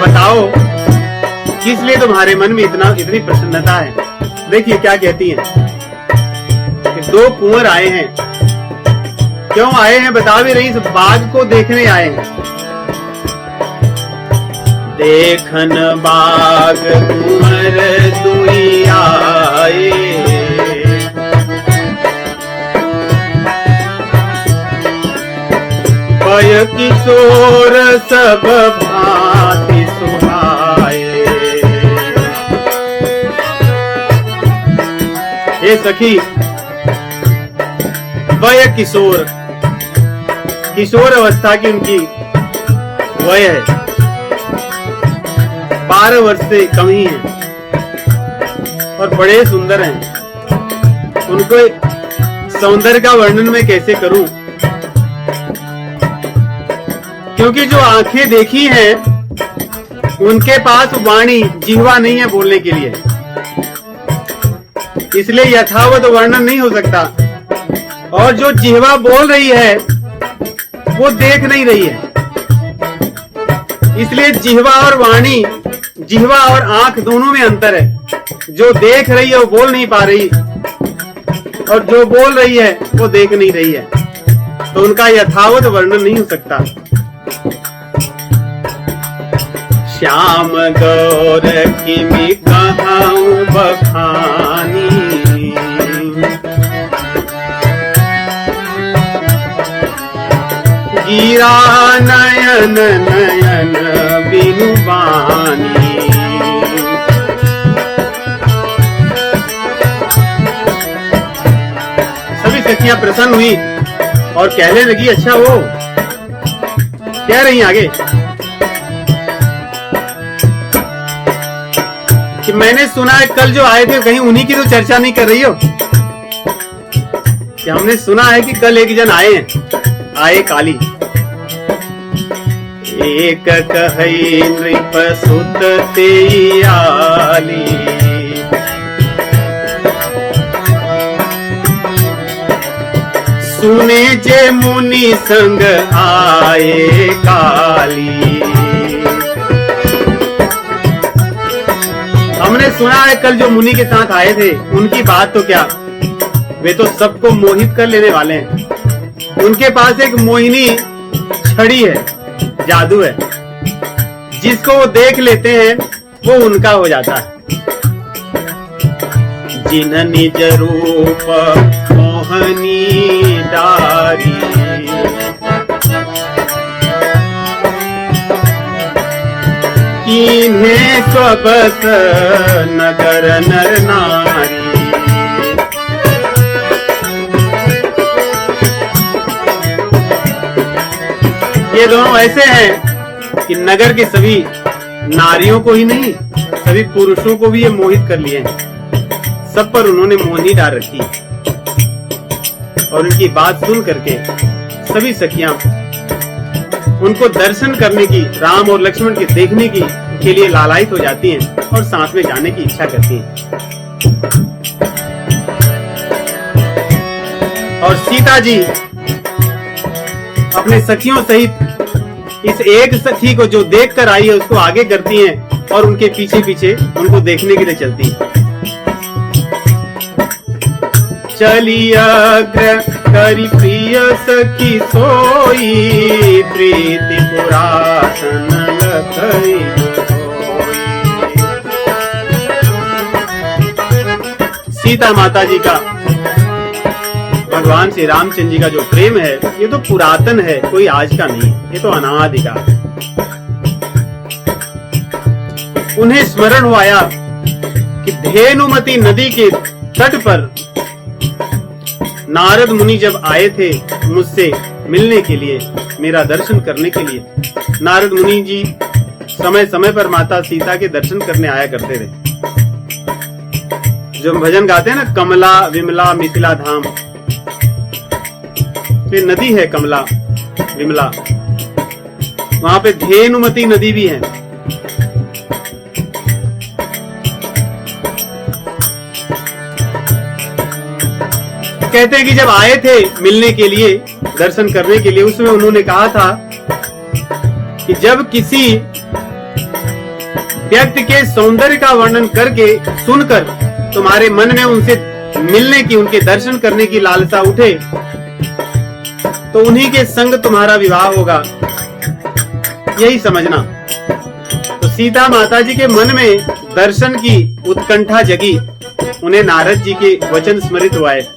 बताओ किस लिए तुम्हारे मन में इतनी प्रसन्नता है। देखिए क्या कहती हैं कि दो कुंवर आए हैं। क्यों आए हैं बता भी रही, बाघ को देखने आए हैं। देखन बाघ कुंवर दुई आए, पय किशोर सब भांति सुहाए। हे सखी, वय किशोर, किशोर अवस्था की उनकी वय है, 12 वर्ष से कम ही है और बड़े सुंदर हैं। उनको सौंदर्य का वर्णन मैं कैसे करूं, क्योंकि जो आंखें देखी हैं उनके पास वाणी जिह्वा नहीं है बोलने के लिए, इसलिए यथावत वर्णन नहीं हो सकता। और जो जिह्वा बोल रही है वो देख नहीं रही है, इसलिए जिह्वा और वाणी, जिह्वा और आंख दोनों में अंतर है। जो देख रही है वो बोल नहीं पा रही, और जो बोल रही है वो देख नहीं रही है, तो उनका यथावत वर्णन नहीं हो सकता। श्याम गौर किमि कहूं बखानी, गिरा नयन नयन बिनु बानी। सभी सखियां प्रसन्न हुई और कहने लगी अच्छा वो कह रही आगे कि मैंने सुना है कल जो आए थे कहीं उन्हीं की तो चर्चा नहीं कर रही हो, कि हमने सुना है कि कल एक जन आए हैं, आए काली। एक कहई नृप सुत तेई आली, सुने जे मुनि संग आए काली। हमने सुना है कल जो मुनि के साथ आए थे उनकी बात तो क्या, वे तो सबको मोहित कर लेने वाले हैं। उनके पास एक मोहिनी छड़ी है, जादू है, जिसको वो देख लेते हैं वो उनका हो जाता है। जिन निज रूप मोहनी डारी, इन्हें स्वबस नगर नर नारी। ये दोनों ऐसे हैं कि नगर के सभी नारियों को ही नहीं, सभी पुरुषों को भी ये मोहित कर लिए हैं। सब पर उन्होंने मोहनी डाल रखी है। और उनकी बात सुन करके सभी सखियां उनको दर्शन करने की, राम और लक्ष्मण के देखने की के लिए लालायित हो जाती हैं और साथ में जाने की इच्छा करती हैं। और सीता जी अपने सखियों सहित इस एक सखी को जो देख कर आई है उसको आगे करती हैं और उनके पीछे पीछे उनको देखने के लिए चलती हैं। चलियग्र करि प्रिय सखी सोई, प्रीति पुरातन लखई होई। सीता माता जी का भगवान श्री रामचंद्र जी का जो प्रेम है, ये तो पुरातन है, कोई आज का नहीं, ये तो अनादि का। उन्हें स्मरण हुआ कि धेनुमती नदी के तट पर नारद मुनि जब आए थे मुझसे मिलने के लिए, मेरा दर्शन करने के लिए। नारद मुनि जी समय समय पर माता सीता के दर्शन करने आया करते थे। जो हम भजन गाते हैं ना, कमला विमला मिथिला धाम, ये नदी है कमला विमला, वहां पे धेनुमती नदी भी है। कहते हैं कि जब आए थे मिलने के लिए, दर्शन करने के लिए, उसमें उन्होंने कहा था कि जब किसी व्यक्ति के सौंदर्य का वर्णन करके सुनकर तुम्हारे मन में उनसे मिलने की, उनके दर्शन करने की लालसा उठे, तो उन्हीं के संग तुम्हारा विवाह होगा, यही समझना। तो सीता माता जी के मन में दर्शन की उत्कंठा जगी। उन्हें नारद जी के वचन स्मरित हुआ है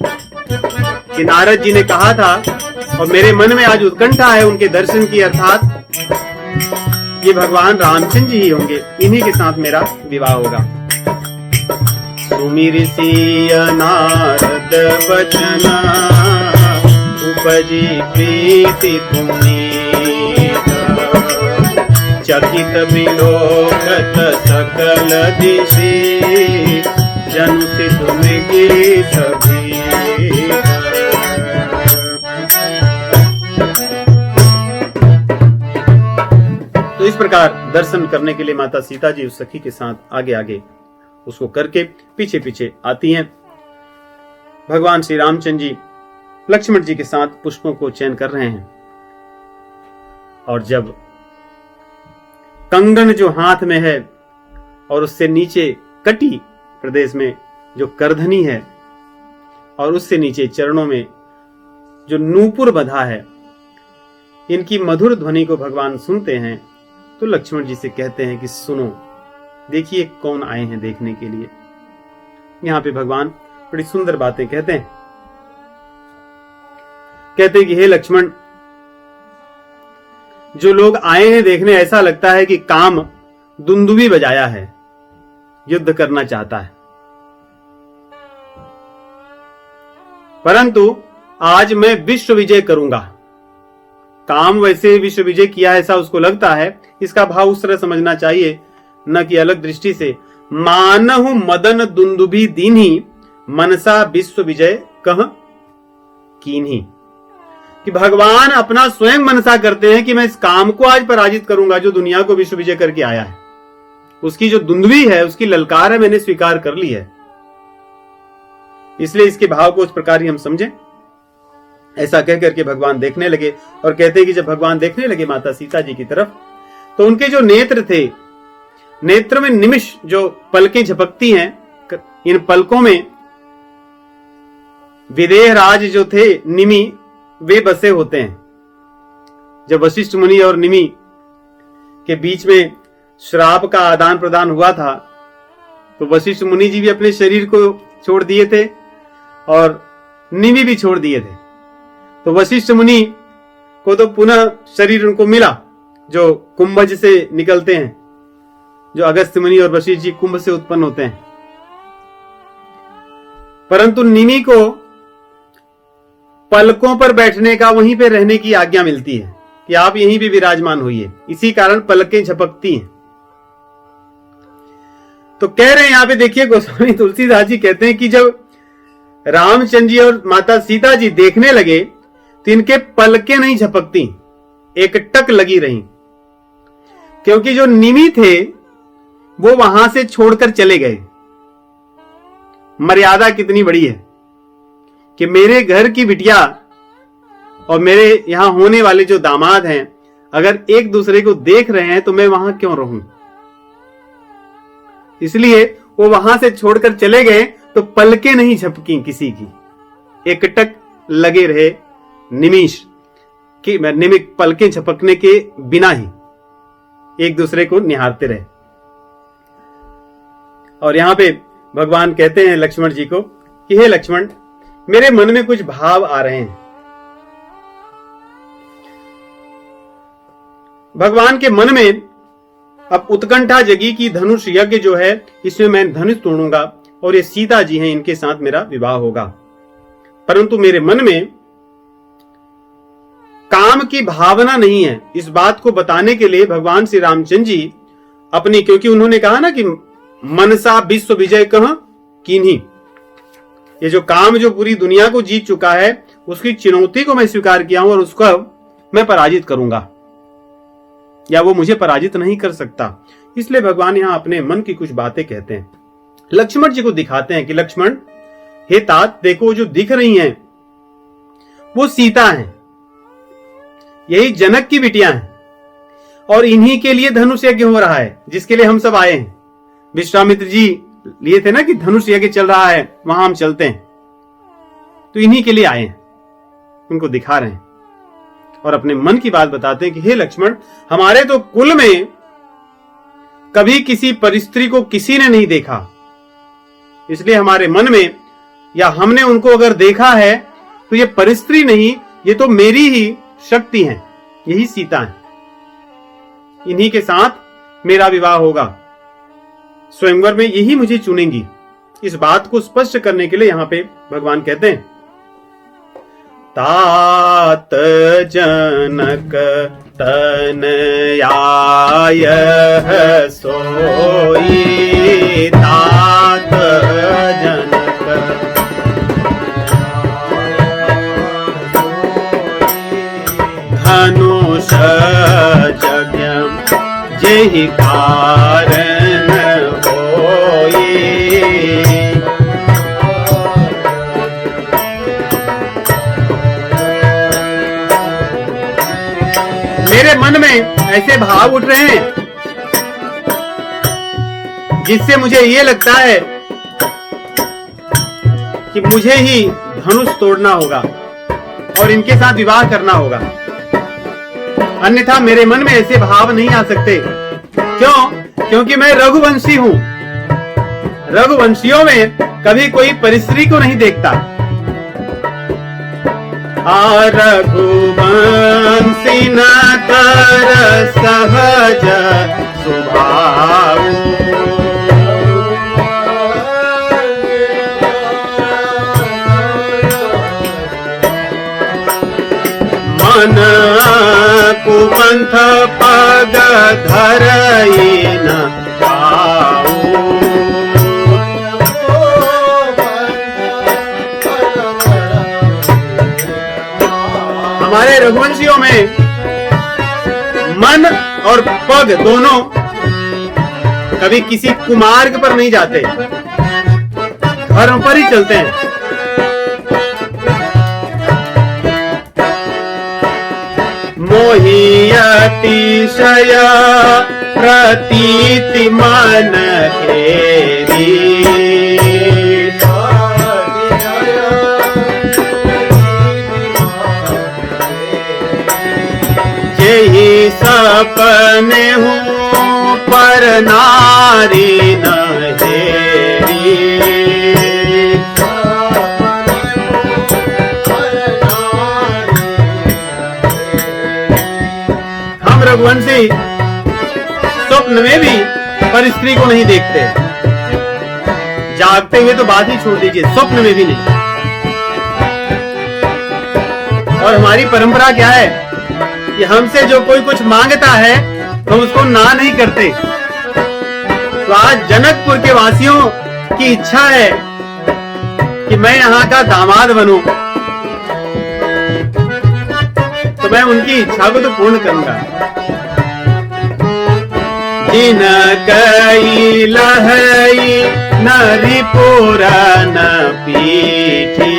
कि नारद जी ने कहा था, और मेरे मन में आज उत्कंठा है उनके दर्शन की, अर्थात ये भगवान रामचंद्र जी ही होंगे, इन्हीं के साथ मेरा विवाह होगा। सुमिर सिय नारद बचना, उपजी प्रीति पुनीत, चकित विलोकत सकल दिशि, जनु से तुमकी सभी। तो इस प्रकार दर्शन करने के लिए माता सीता जी उस सखी के साथ आगे आगे उसको करके पीछे पीछे आती हैं। भगवान श्री रामचंद्र जी लक्ष्मण जी के साथ पुष्पों को चयन कर रहे हैं, और जब कंगन जो हाथ में है और उससे नीचे कटी प्रदेश में जो करधनी है, और उससे नीचे चरणों में जो नूपुर बंधा है, इनकी मधुर ध्वनि को भगवान सुनते हैं, तो लक्ष्मण जी से कहते हैं कि सुनो, देखिए कौन आए हैं देखने के लिए। यहां पे भगवान बड़ी सुंदर बातें कहते हैं। कहते हैं कि हे लक्ष्मण, जो लोग आए हैं देखने, ऐसा लगता है कि काम दुंदुभी बजाया है, युद्ध करना चाहता है, परंतु आज मैं विश्व विजय करूंगा। काम वैसे विश्व विजय किया ऐसा उसको लगता है, इसका भाव उस तरह समझना चाहिए, न कि अलग दृष्टि से। मानहु मदन दुंदुभी दीन्ही, मनसा विश्व विजय कह कीन्ही। कि भगवान अपना स्वयं मनसा करते हैं कि मैं इस काम को आज पराजित करूंगा जो दुनिया को विश्व विजय करके आया है। उसकी जो दुंदुभी है, उसकी ललकार है, मैंने स्वीकार कर ली है। इसलिए इसके भाव को उस प्रकार ही हम समझें। ऐसा कह करके भगवान देखने लगे, और कहते हैं कि जब भगवान देखने लगे माता सीता जी की तरफ, तो उनके जो नेत्र थे, नेत्र में निमिष जो पलकें झपकती हैं, इन पलकों में विदेह राज जो थे निमि, वे बसे होते हैं। जब वशिष्ठ मुनि और निमि के बीच में श्राप का आदान प्रदान हुआ था, तो वशिष्ठ मुनि जी भी अपने शरीर को छोड़ दिए थे और निमि भी छोड़ दिए थे। तो वशिष्ठ मुनि को तो पुनः शरीर उनको मिला, जो कुंभज से निकलते हैं, जो अगस्त्य मुनि और वशिष्ठ जी कुंभ से उत्पन्न होते हैं। परंतु निमि को पलकों पर बैठने का, वहीं पे रहने की आज्ञा मिलती है कि आप यहीं भी विराजमान होइए। इसी कारण पलकें झपकती हैं। तो कह रहे हैं यहां पे, देखिए गोस्वामी तुलसीदास जी कहते हैं कि जब रामचंद्र जी और माता सीता जी देखने लगे, तो इनके पलकें नहीं झपकती, एक टक लगी रही, क्योंकि जो निमि थे वो वहां से छोड़कर चले गए। मर्यादा कितनी बड़ी है कि मेरे घर की बिटिया और मेरे यहां होने वाले जो दामाद हैं, अगर एक दूसरे को देख रहे हैं तो मैं वहां क्यों रहूं। इसलिए वो वहां से छोड़कर चले गए, तो पलकें नहीं झपकी किसी की, एकटक लगे रहे निमिष कि निमिक पलकें झपकने के बिना ही एक दूसरे को निहारते रहे। और यहां पे भगवान कहते हैं लक्ष्मण जी को कि हे लक्ष्मण, मेरे मन में कुछ भाव आ रहे हैं। भगवान के मन में अब उत्कंठा जगी कि धनुष यज्ञ जो है इसमें मैं धनुष तोड़ूंगा और ये सीता जी हैं, इनके साथ मेरा विवाह होगा। परंतु मेरे मन में काम की भावना नहीं है। इस बात को बताने के लिए भगवान श्री रामचंद्र जी अपनी, क्योंकि उन्होंने कहा ना कि मनसा विश्व विजय कह कीन्ही, ये जो काम जो पूरी दुनिया को जीत चुका है उसकी चुनौती को मैं स्वीकार किया हूं और उसको मैं पराजित करूंगा, या वो मुझे पराजित नहीं कर सकता। इसलिए भगवान यहां अपने मन की कुछ बातें कहते हैं, लक्ष्मण जी को दिखाते हैं कि लक्ष्मण, हे तात, देखो जो दिख रही हैं वो सीता हैं, यही जनक की बिटियां हैं और इन्हीं के लिए धनुष यज्ञ हो रहा है जिसके लिए हम सब आए हैं। विश्वामित्र जी लिए थे ना कि धनुष यज्ञ चल रहा है, वहां हम चलते हैं, तो इन्हीं के लिए आए हैं, उनको दिखा रहे हैं और अपने मन की बात बताते हैं कि हे लक्ष्मण, हमारे तो कुल में कभी किसी परिस्त्री को किसी ने नहीं देखा, इसलिए हमारे मन में, या हमने उनको अगर देखा है तो ये परिस्त्री नहीं, ये तो मेरी ही शक्ति है, यही सीता है, इन्हीं के साथ मेरा विवाह होगा, स्वयंवर में यही मुझे चुनेंगी। इस बात को स्पष्ट करने के लिए यहां पे भगवान कहते हैं, तात जनक तनयाय सोई, तात जनक धनुष यज्ञ जेहि कारण होई। मेरे मन में ऐसे भाव उठ रहे हैं जिससे मुझे ये लगता है कि मुझे ही धनुष तोड़ना होगा और इनके साथ विवाह करना होगा, अन्यथा मेरे मन में ऐसे भाव नहीं आ सकते। क्यों? क्योंकि मैं रघुवंशी हूं, रघुवंशियों में कभी कोई परिस्त्री को नहीं देखता। रघुवंशी न कर सहज स्वभाव, मन कुपंथ पग धरई न पाऊ। हमारे रघुवंशियों में मन और पग दोनों कभी किसी कुमार्ग पर नहीं जाते, धर्म पर ही चलते हैं। मोहि अतिशय प्रतीति मन घेरी, जेहि सपने हूँ पर नारी न हेरी। रघुवंशी स्वप्न में भी परिस्त्री को नहीं देखते, जागते हुए तो बात ही छोड़ दीजिए, स्वप्न में भी नहीं। और हमारी परंपरा क्या है कि हमसे जो कोई कुछ मांगता है तो उसको ना नहीं करते। तो आज जनकपुर के वासियों की इच्छा है कि मैं यहाँ का दामाद बनूं, तो मैं उनकी इच्छा को तो पूर्ण करूंगा। जिन कई लहई नरी पुरान पीठी,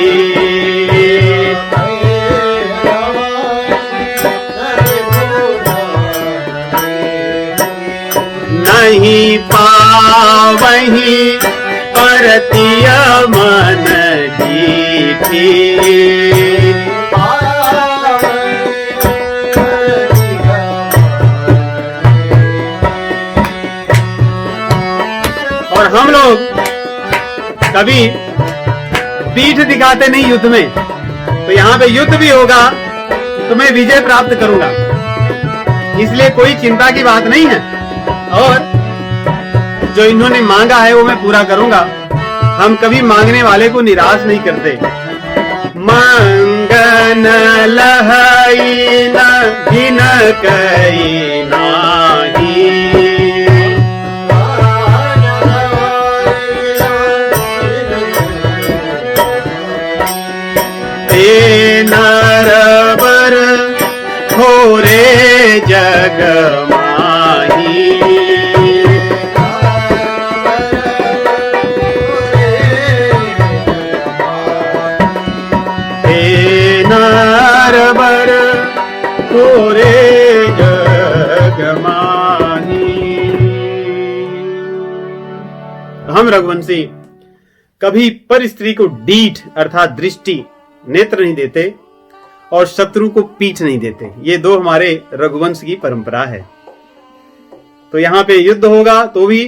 नहीं पावही भारतीय मन जीठी। और हम लोग कभी पीठ दिखाते नहीं युद्ध में, तो यहां पे युद्ध भी होगा तो मैं विजय प्राप्त करूंगा, इसलिए कोई चिंता की बात नहीं है। और जो इन्होंने मांगा है वो मैं पूरा करूंगा। हम कभी मांगने वाले को निराश नहीं करते। मांगन लहई न भिन कई नाही, नरबर थोरे जग माही। नरबर थोरे जग माही। हम रघुवंशी कभी पर स्त्री को डीठ अर्थात दृष्टि नेत्र नहीं देते और शत्रु को पीठ नहीं देते। ये दो हमारे रघुवंश की परंपरा है। तो यहां पे युद्ध होगा तो भी,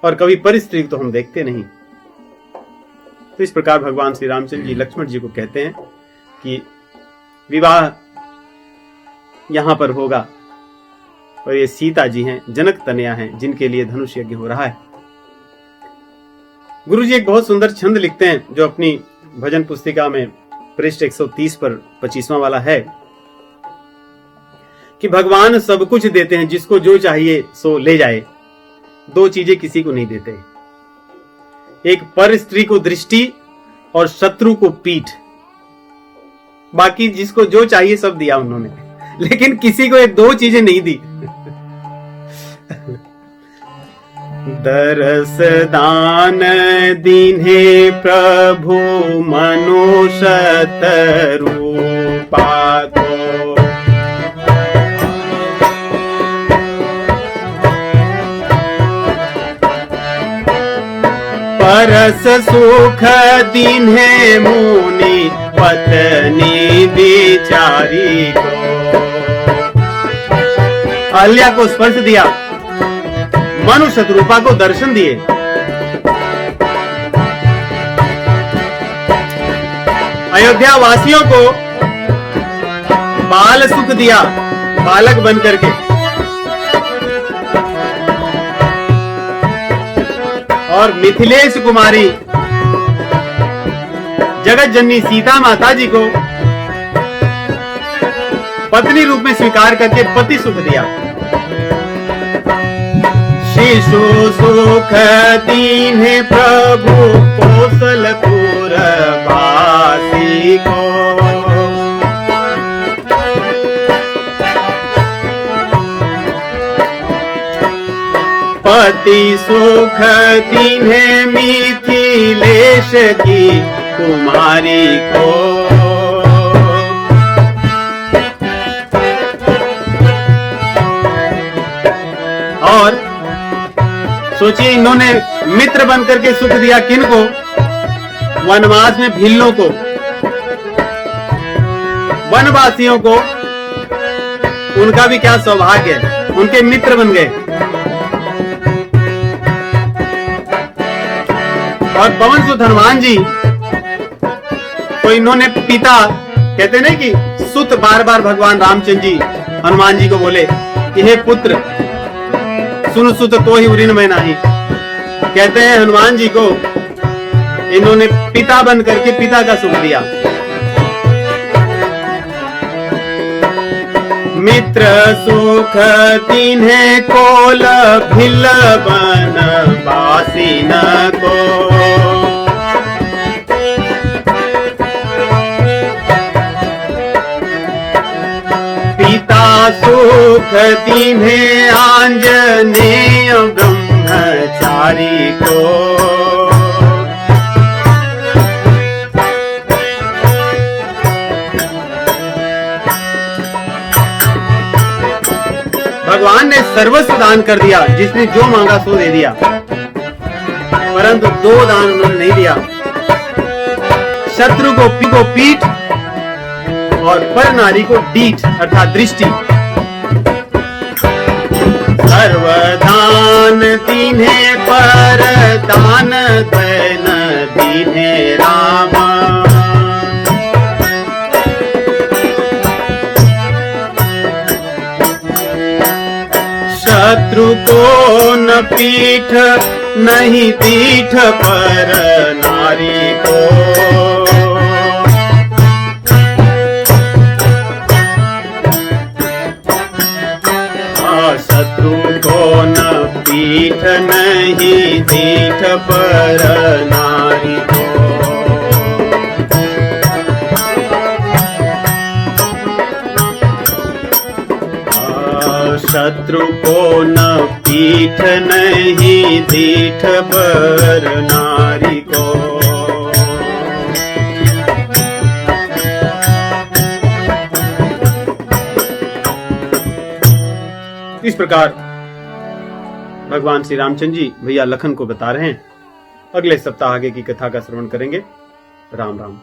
और कभी परिस्त्री तो हम देखते नहीं। तो इस प्रकार भगवान श्री रामचंद्र जी लक्ष्मण जी को कहते हैं कि विवाह यहां पर होगा, और ये सीता जी हैं, जनक तनया हैं, जिनके लिए धनुष यज्ञ हो रहा है। गुरु जी एक बहुत सुंदर छंद लिखते हैं जो अपनी भजन पुस्तिका में पृष्ठ 130 पर 25वां वाला है कि भगवान सब कुछ देते हैं, जिसको जो चाहिए सो ले जाए, दो चीजें किसी को नहीं देते, एक पर स्त्री को दृष्टि और शत्रु को पीठ। बाकी जिसको जो चाहिए सब दिया उन्होंने, लेकिन किसी को ये दो चीजें नहीं दी। दरस दान दीन्हे प्रभु मनुष्यत रूपा को, परस सुख दीन्हे मुनि पत्नी बिचारी को। अहल्या को स्पर्श दिया, मनुष्य रूपा को दर्शन दिए। अयोध्या वासियों को बाल सुख दिया, बालक बन करके। और मिथिलेश कुमारी जगत जननी सीता माता जी को पत्नी रूप में स्वीकार करके पति सुख दिया। शिशु सुख दीन्हे प्रभु कौशलपुर वासी को। पति सुख दीन्हे मिथिलेश की कुमारी को। और सोचिए, इन्होंने मित्र बनकर के सुख दिया किनको? वनवास में भिल्लों को, वनवासियों को। उनका भी क्या सौभाग्य है, उनके मित्र बन गए। और पवन सुत हनुमान जी तो इन्होंने पिता, कहते नहीं कि सुत, बार बार भगवान रामचंद्र जी हनुमान जी को बोले कि हे पुत्र सुन सुत तो ही उरिन में नहीं। कहते हैं हनुमान जी को इन्होंने पिता बन करके पिता का सुख दिया। मित्र सुख दीन्हे कोल भिल बन बासी न को। पिता सुख दीन्हे आंजनेय ब्रह्मचारी को। भगवान ने सर्वस्व दान कर दिया, जिसने जो मांगा सो दे दिया। परंतु 2 दान उन्होंने नहीं दिया। शत्रु को पीठ और पर नारी को डीठ अर्थात दृष्टि। सर्वदान दीन्हे पर दान दैन दीन्हे राम। शत्रु को न पीठ नहीं दीठ पर नारी को। शत्रु को न पीठ नहीं दीठ पर नारी को। शत्रु को न पीठ नहीं दीठ पर नारी को। इस प्रकार भगवान श्री रामचंद्र जी भैया लखन को बता रहे हैं। अगले सप्ताह आगे की कथा का श्रवण करेंगे। राम राम।